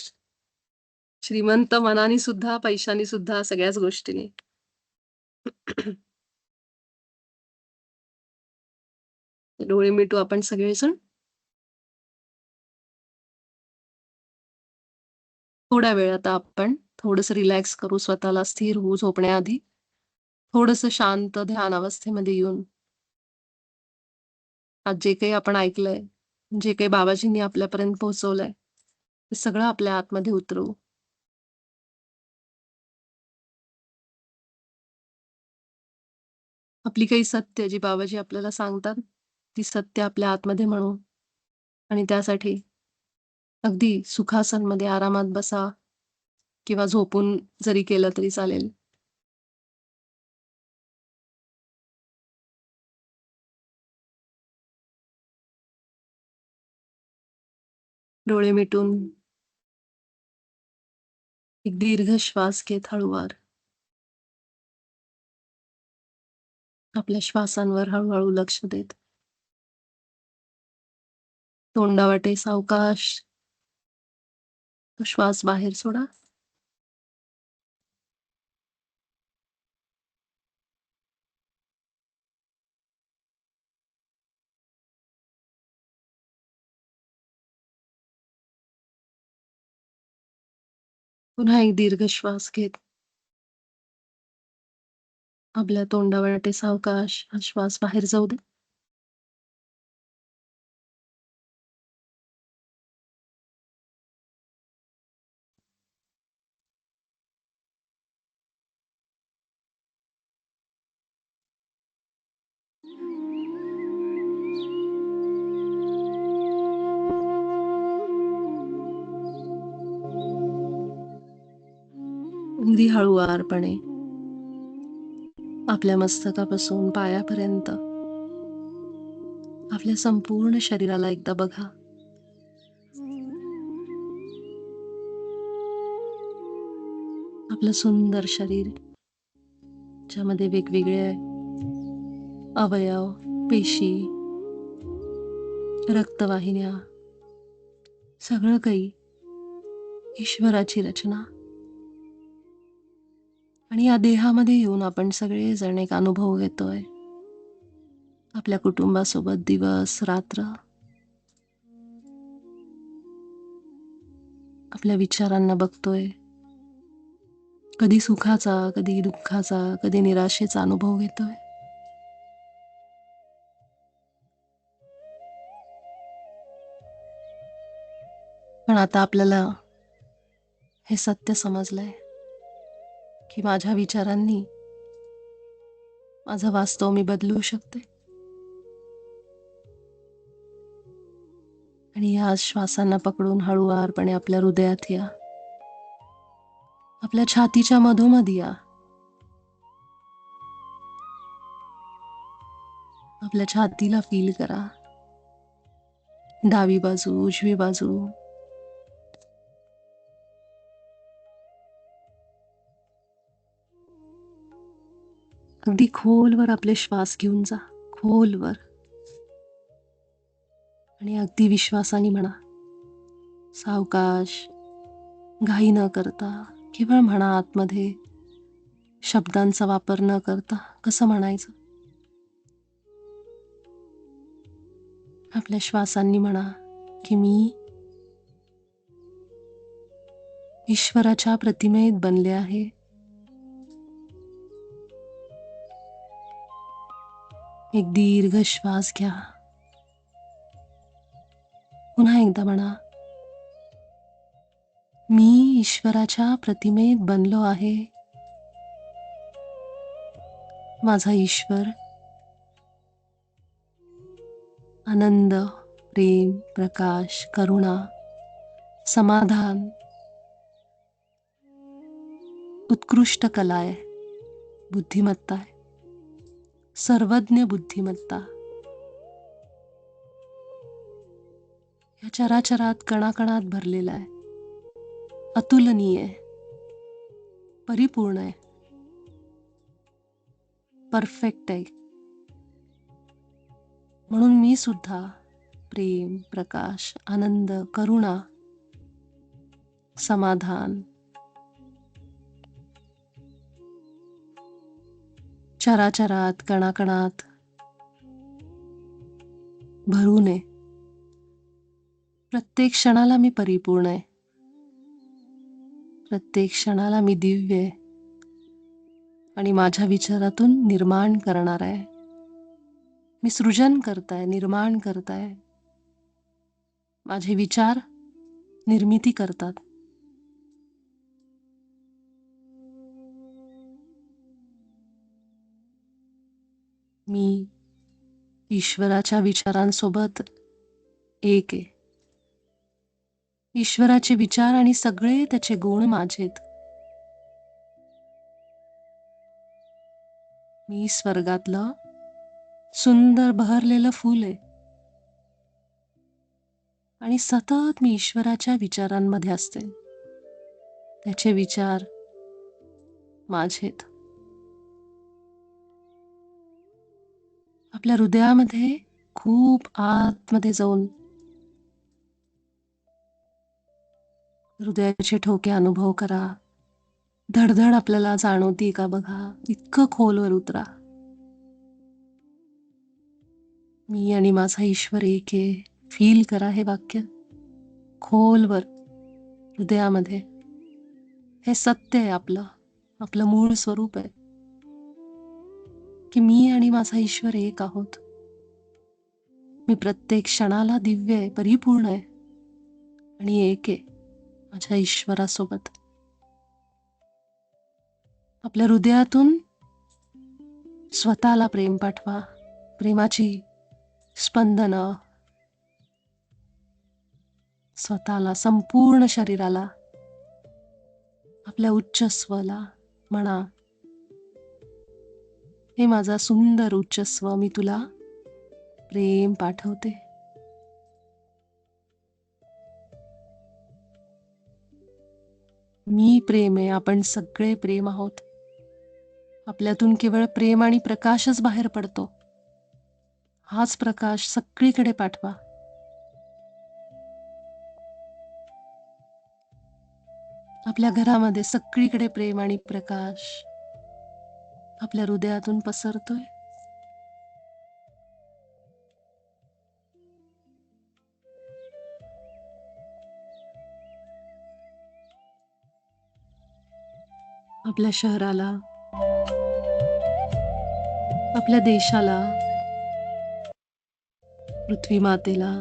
श्रीमंत मनाने सुद्धा, पैशाने सुद्धा, सगळ्याच गोष्टींनी. डोळे मिटू आपण सगळेजण. थोड्या वेळ आता आपण थोडंसं रिलॅक्स करू, स्वतःला स्थिर होऊ झोपण्याआधी. थोडंसं शांत ध्यान अवस्थेमध्ये येऊन आज जे काही आपण ऐकलंय, जे काही बाबाजींनी आपल्यापर्यंत पोहोचवलंय, ते सगळं आपल्या आतमध्ये उतरवू. आपली काही सत्य जी बाबाजी आपल्याला सांगतात, ती सत्य आपल्या आतमध्ये म्हणू. आणि त्यासाठी अगदी सुखासनमध्ये आरामात बसा किंवा झोपून जरी केलं तरी चालेल. डोळे मिटून एक दीर्घ श्वास घेत हळूवार आपल्या श्वासांवर हळूहळू लक्ष देत तोंडावाटे सावकाश तो श्वास बाहेर सोडा. पुन्हा एक दीर्घ श्वास घेत आपल्या तोंडावाटे सावकाश हा श्वास बाहेर जाऊ दे. अगदी हळूवारपणे आपल्या मस्तकापासून पायापर्यंत आपल्या संपूर्ण शरीराला एकदा बघा. आपलं सुंदर शरीर ज्यामध्ये वेगवेगळे अवयव, पेशी, रक्तवाहिन्या, सगळं काही ईश्वराची रचना. आणि या देहामध्ये येऊन आपण सगळेजण एक अनुभव घेतोय. आपल्या कुटुंबासोबत दिवस रात्र, आपल्या विचारांना बघतोय. कधी सुखाचा, कधी दुःखाचा, कधी निराशेचा अनुभव घेतोय. पण आता आपल्याला हे सत्य समजलंय की माझ्या विचारांनी माझं वास्तव मी बदलू शकते. आणि या श्वासांना पकडून हळूवारपणे आपल्या हृदयात या, आपल्या छातीच्या मधोमध या, आपल्या छातीला फील करा. डावी बाजू, उजवी बाजू, अगदी खोलवर आपले श्वास घेऊन जा, खोलवर. आणि अगदी विश्वासाने म्हणा, सावकाश, घाई न करता, केवळ म्हणा आतमध्ये, शब्दांचा वापर न करता. कसं म्हणायचं? आपल्या श्वासांनी म्हणा की मी ईश्वराच्या प्रतिमेत बनले आहे. एक दीर्घ श्वास घ्या. पुन्हा एकदा म्हणा, मी ईश्वराच्या प्रतिमेत बनलो आहे. माझा ईश्वर आनंद, प्रेम, प्रकाश, करुणा, समाधान, उत्कृष्ट कला आहे, बुद्धिमत्ता आहे, सर्वज्ञ बुद्धिमत्ता. या चराचरात कणाकणात भरलेला आहे, अतुलनीय आहे, परिपूर्ण आहे, परफेक्ट आहे. म्हणून मी सुद्धा प्रेम, प्रकाश, आनंद, करुणा, समाधान, चराचरात कणाकणात भरून आहे. प्रत्येक क्षणाला मी परिपूर्ण आहे, प्रत्येक क्षणाला मी दिव्य आहे आणि माझ्या विचारातून निर्माण करणार आहे. मी सृजन करताय, निर्माण करताय. माझे विचार निर्मिती करतात. मी ईश्वराच्या विचारांसोबत एक आहे. ईश्वराचे विचार आणि सगळे त्याचे गुण माझेत. मी स्वर्गातलं सुंदर बहरलेलं फूल आहे आणि सतत मी ईश्वराच्या विचारांमध्ये असते. त्याचे विचार माझेत. आपल्या हृदयामध्ये खूप आतमध्ये जाऊन हृदयाचे ठोके अनुभव करा. धडधड आपल्याला जाणवती का बघा. इतकं खोलवर उतरा. मी आणि माझा ईश्वर एक आहे. फील करा हे वाक्य खोलवर हृदयामध्ये. हे सत्य आहे आपलं मूळ स्वरूप आहे की मी आणि माझा ईश्वर एक आहोत. मी प्रत्येक क्षणाला दिव्य आहे, परिपूर्ण आहे आणि एक आहे माझ्या ईश्वरासोबत. आपल्या हृदयातून स्वतःला प्रेम पाठवा. प्रेमाची स्पंदनं स्वतःला, संपूर्ण शरीराला, आपल्या उच्च स्वला म्हणा, हे माझा सुंदर उच्च स्व, मी तुला प्रेम पाठवते. मी प्रेम आहे. आपण सगळे प्रेम आहोत. आपल्यातून केवळ प्रेम आणि प्रकाशच बाहेर पडतो. हाच प्रकाश सगळीकडे पाठवा. आपल्या घरामध्ये सगळीकडे प्रेम आणि प्रकाश आपल्या हृदयातून पसरतोय. आपल्या शहराला, आपल्या देशाला, पृथ्वी मातेला,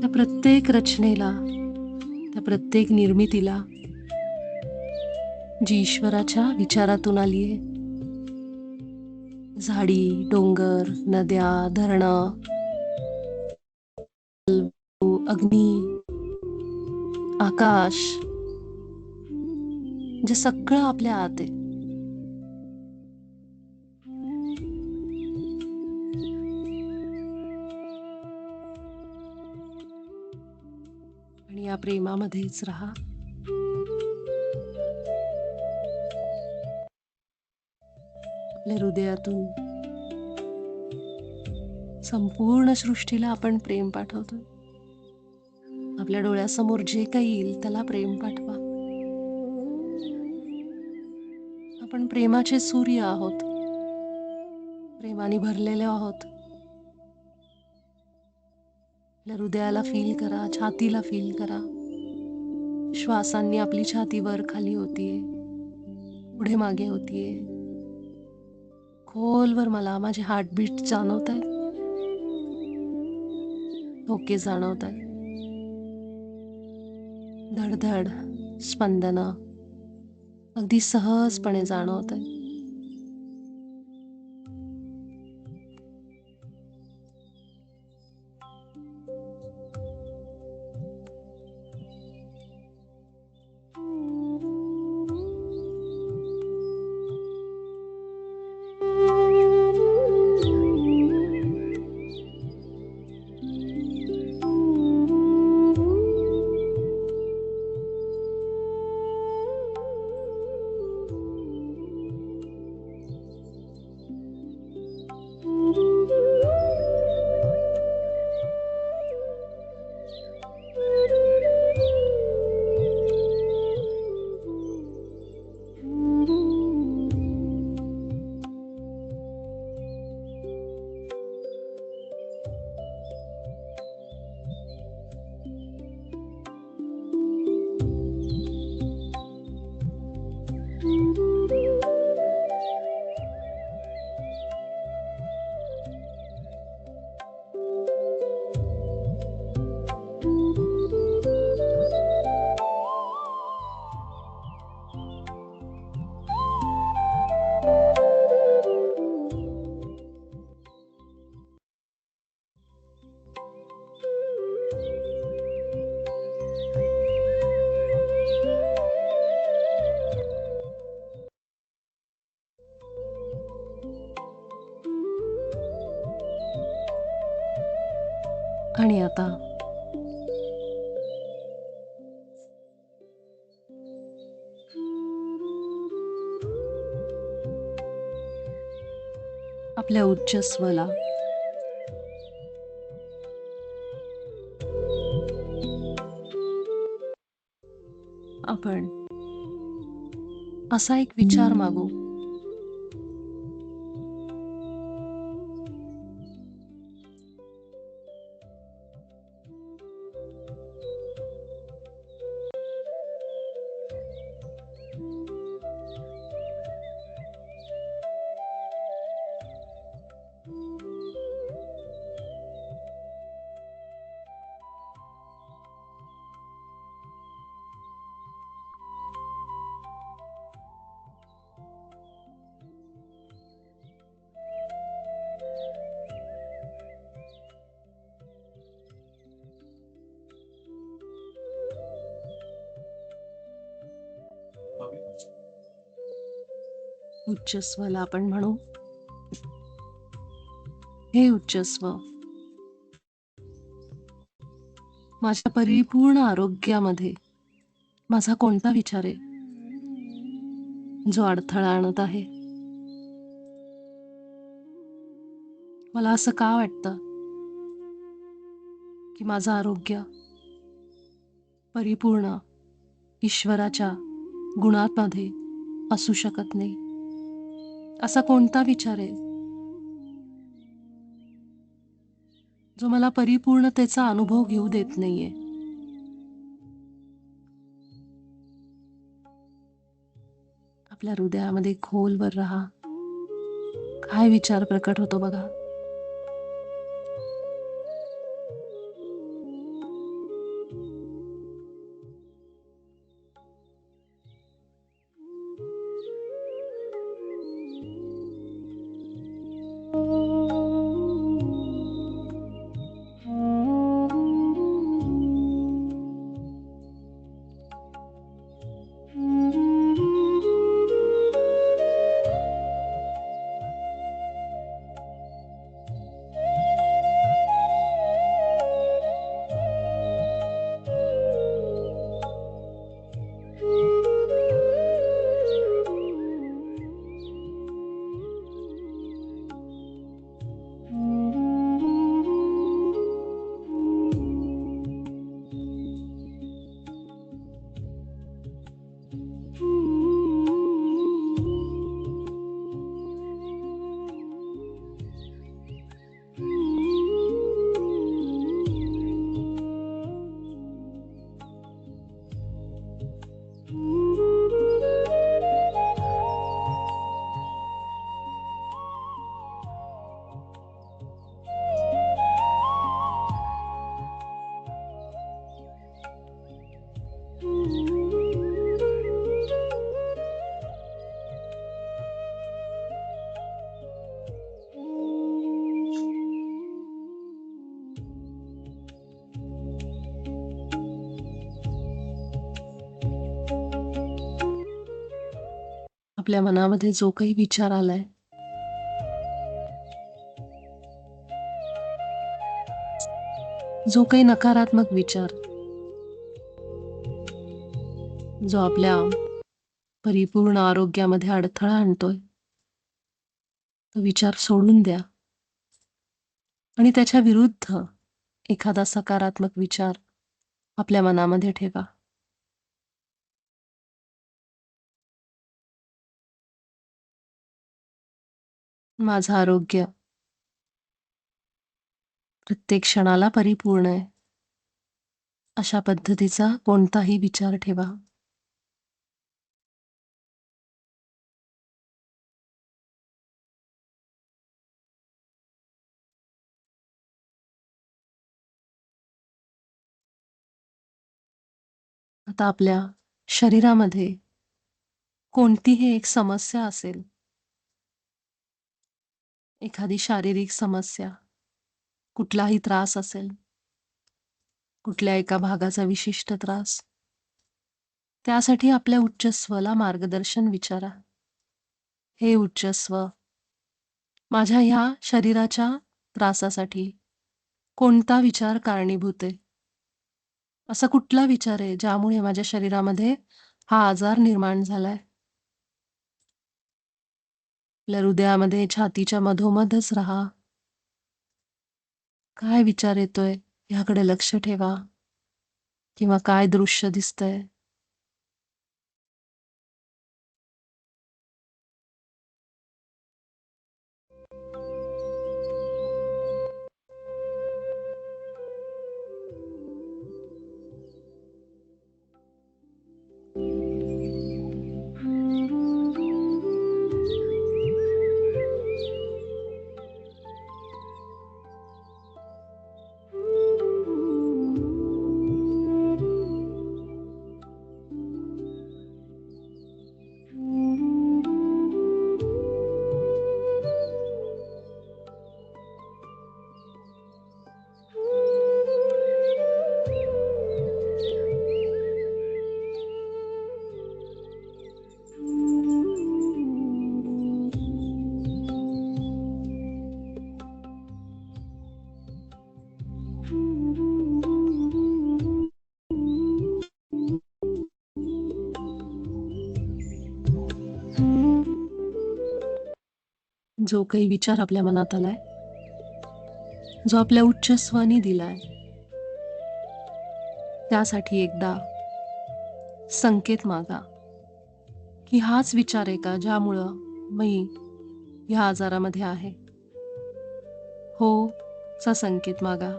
त्या प्रत्येक रचनेला, त्या प्रत्येक निर्मितीला जी ईश्वराच्या विचारातून आलीये, झाडी, डोंगर, नद्या, धरणं, अग्नी, आकाश, जे सगळं आपल्या आत आहे. आणि या प्रेमामध्येच राहा. आपल्या हृदयातून संपूर्ण सृष्टीला आपण प्रेम पाठवतो. आपल्या डोळ्यासमोर जे काही येईल त्याला प्रेम पाठवा. आपण प्रेमाचे सूर्य आहोत. प्रेमाने भरलेले आहोत. आपल्या हृदयाला फील करा, छातीला फील करा. श्वासांनी आपली छाती वर खाली होतीये, पुढे मागे होतीये. खोलवर मला माझे हार्टबीट जाणवत आहेत. ठोके जाणवत आहेत. धडधड स्पंदन अगदी सहजपणे जाणवत आहेत. ठिकाणी आता आपल्या उच्च स्वला आपण असा एक विचार मागू, उच्च स्वला आपण म्हणू, हे उच्च स्व, माझ्या परिपूर्ण आरोग्यामध्ये माझा कोणता विचार आहे जो अडथळा आणत आहे? मला असं का वाटतं की माझं आरोग्य परिपूर्ण ईश्वराच्या गुणांमध्ये असू शकत नाही? असा कोणता विचार आहे जो मला परिपूर्णतेचा अनुभव घेऊ देत नाहीये? आपल्या हृदयामध्ये खोलवर राहा, काय विचार प्रकट होतो बघा. आपल्या मनामध्ये जो काही विचार आलाय, जो काही नकारात्मक विचार जो आपल्या परिपूर्ण आरोग्यामध्ये अडथळा आणतोय, तो विचार सोडून द्या आणि त्याच्या विरुद्ध एखादा सकारात्मक विचार आपल्या मनामध्ये ठेवा. माझं आरोग्य प्रत्येक क्षणाला परिपूर्ण आहे, अशा पद्धतीचा कोणताही विचार ठेवा. आता आपल्या शरीरामध्ये कोणतीही एक समस्या असेल, एखादी शारीरिक समस्या, कुठलाही त्रास असेल, कुठल्या एका भागाचा विशिष्ट त्रास, त्यासाठी आपल्या उच्च स्वला मार्गदर्शन विचारा. हे उच्च स्व, माझ्या ह्या शरीराच्या त्रासासाठी कोणता विचार कारणीभूत आहे? असा कुठला विचार आहे ज्यामुळे माझ्या शरीरामध्ये हा आजार निर्माण झालाय? आपल्या हृदयामध्ये छातीच्या मधोमधच राहा. काय विचार येतोय ह्याकडे लक्ष ठेवा. किंवा काय दृश्य दिसतंय. जो काही विचार आपल्या मनात आलाय, जो आपल्या उच्च स्वानी दिलाय, त्यासाठी एकदा संकेत मागा की हाच विचार आहे का ज्यामुळं मी ह्या आजारामध्ये आहे. हो चा संकेत मागा.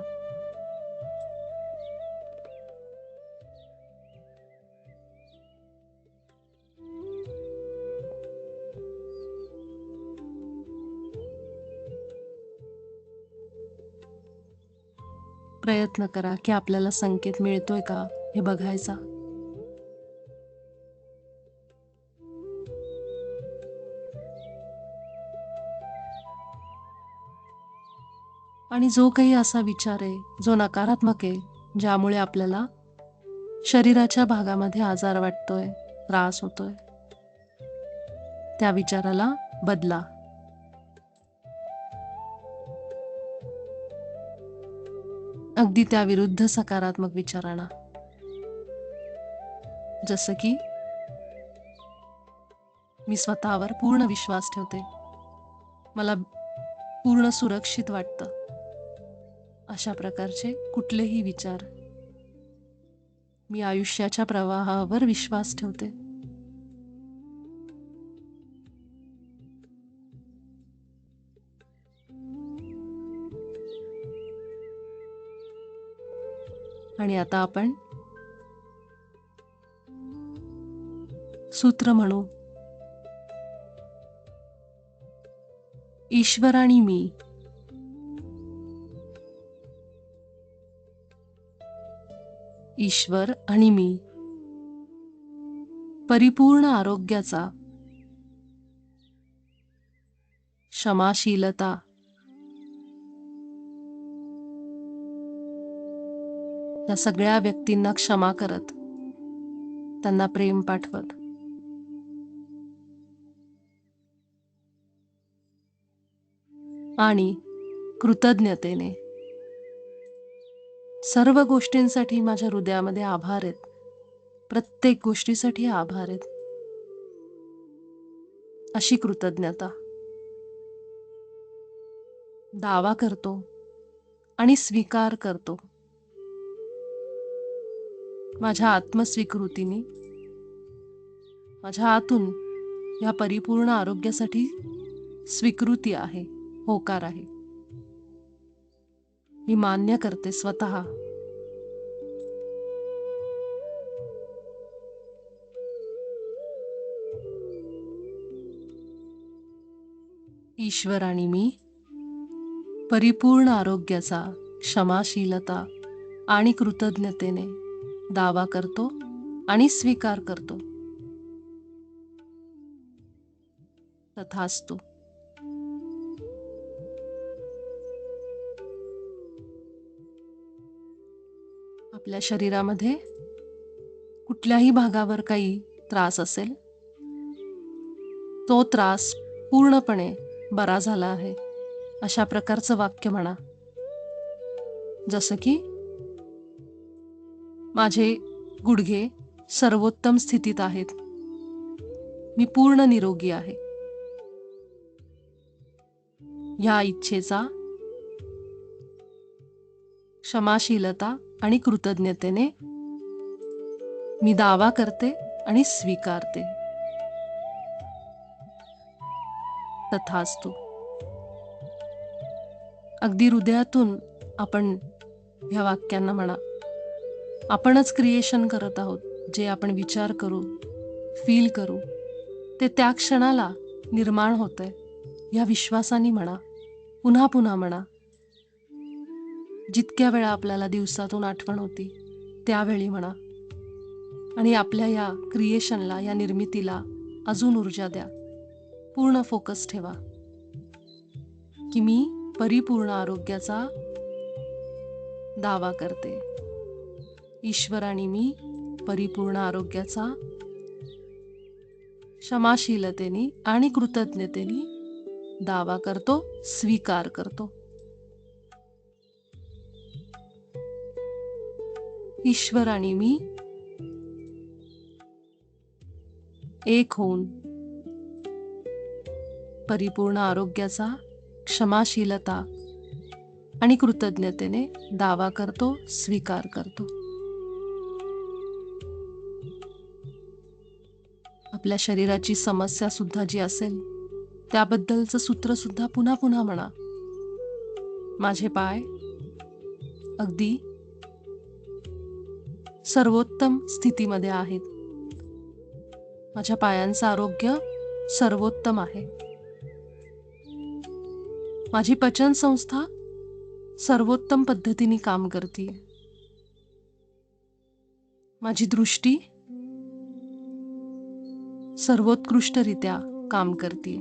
प्रयत्न करा की आपल्याला संकेत मिळतोय का हे बघायचा. आणि जो काही असा विचार आहे जो नकारात्मक आहे, ज्यामुळे आपल्याला शरीराच्या भागामध्ये आजार वाटतोय, त्रास होतोय, त्या विचाराला बदला. अगदी त्या विरुद्ध सकारात्मक विचारांना. जसं की मी स्वतःवर पूर्ण विश्वास ठेवते, मला पूर्ण सुरक्षित वाटतं. अशा प्रकारचे कुठलेही विचार. मी आयुष्याच्या प्रवाहावर विश्वास ठेवते. आणि आता आपण सूत्र म्हणू. ईश्वर आणि मी. ईश्वर आणि मी परिपूर्ण आरोग्याचा, क्षमाशीलता, या सगळ्या व्यक्तींना क्षमा करत, त्यांना प्रेम पाठवत, आणि कृतज्ञतेने सर्व गोष्टींसाठी माझ्या हृदयामध्ये आभार आहेत. प्रत्येक गोष्टीसाठी आभार आहेत. अशी कृतज्ञता दावा करतो आणि स्वीकार करतो. माझ्या आत्मस्वीकृतीने माझ्या आतून या परिपूर्ण आरोग्यासाठी स्वीकृती आहे, होकार आहे. मी मान्य करते स्वतः. ईश्वर आणि मी परिपूर्ण आरोग्याचा, क्षमाशीलता आणि कृतज्ञतेने दावा करतो आणि स्वीकार करतो. तथास्तु. आपल्या शरीरामध्ये कुठल्याही भागावर काही त्रास असेल, तो त्रास पूर्णपणे बरा झाला आहे, अशा प्रकारचं वाक्य म्हणा. जसं की माझे गुडघे सर्वोत्तम स्थितीत आहेत. मी पूर्ण निरोगी आहे. ह्या इच्छेचा क्षमाशीलता आणि कृतज्ञतेने मी दावा करते आणि स्वीकारते. तथास्तु. अगदी हृदयातून आपण ह्या वाक्यांना म्हणा. आपणच क्रिएशन करत आहोत. जे आपण विचार करू, फील करू, ते त्या क्षणाला निर्माण होतंय. या विश्वासाने म्हणा. पुन्हा पुन्हा म्हणा. जितक्या वेळा आपल्याला दिवसातून आठवण होती त्यावेळी म्हणा. आणि आपल्या या क्रिएशनला, या निर्मितीला अजून ऊर्जा द्या. पूर्ण फोकस ठेवा की मी परिपूर्ण आरोग्याचा दावा करते. ईश्वर आणि मी परिपूर्ण आरोग्याचा क्षमाशीलतेने आणि कृतज्ञतेने दावा करतो, स्वीकार करतो. ईश्वर आणि मी एक होऊन परिपूर्ण आरोग्याचा क्षमाशीलता आणि कृतज्ञतेने दावा करतो, स्वीकार करतो. आपल्या शरीराची समस्या सुद्धा जी असेल त्याबद्दलचं सूत्र सुद्धा पुन्हा पुन्हा म्हणा. माझे पाय अगदी सर्वोत्तम स्थितीमध्ये आहेत. माझ्या पायांचं आरोग्य सर्वोत्तम आहे. माझी पचन संस्था सर्वोत्तम पद्धतीने काम करते. माझी दृष्टी सर्वोत्कृष्टरित्या काम करते.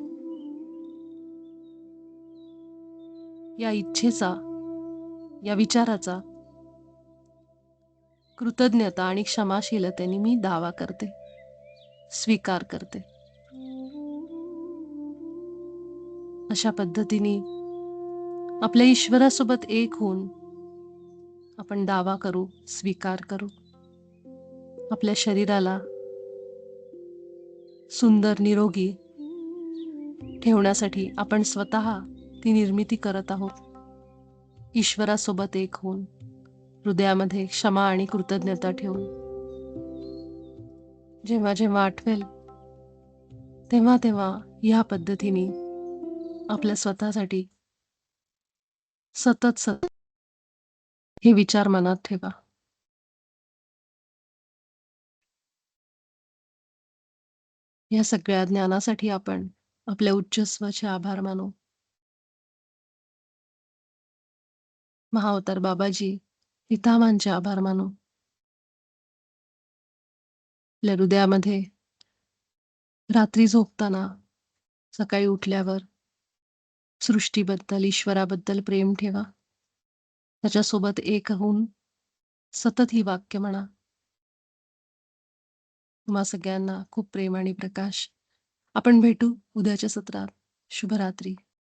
या इच्छेचा, या विचाराचा कृतज्ञता आणि क्षमाशीलतेने मी दावा करते, स्वीकार करते. अशा पद्धतीने आपल्या ईश्वरासोबत एक होऊन आपण दावा करू, स्वीकार करू. आपल्या शरीराला सुंदर निरोगी ठेवण्यासाठी आपण स्वतः ती निर्मिती करत आहोत. ईश्वरासोबत एक होऊन हृदयामध्ये क्षमा आणि कृतज्ञता ठेवून जेव्हा जेव्हा आठवेल तेव्हा तेव्हा ह्या पद्धतीने आपल्या स्वतःसाठी सतत हे विचार मनात ठेवा. या सगळ्या ज्ञानासाठी आपण आपल्या उच्चस्वाचे आभार मानू. महाअवतार बाबाजी पितामांचे आभार मानू. आपल्या हृदयामध्ये रात्री झोपताना, सकाळी उठल्यावर सृष्टीबद्दल, ईश्वराबद्दल प्रेम ठेवा. त्याच्यासोबत एक होऊन सतत ही वाक्य म्हणा. तुम्हा सगळ्यांना खूप प्रेम आणि प्रकाश. आपण भेटू उद्याच्या सत्रात. शुभरात्री.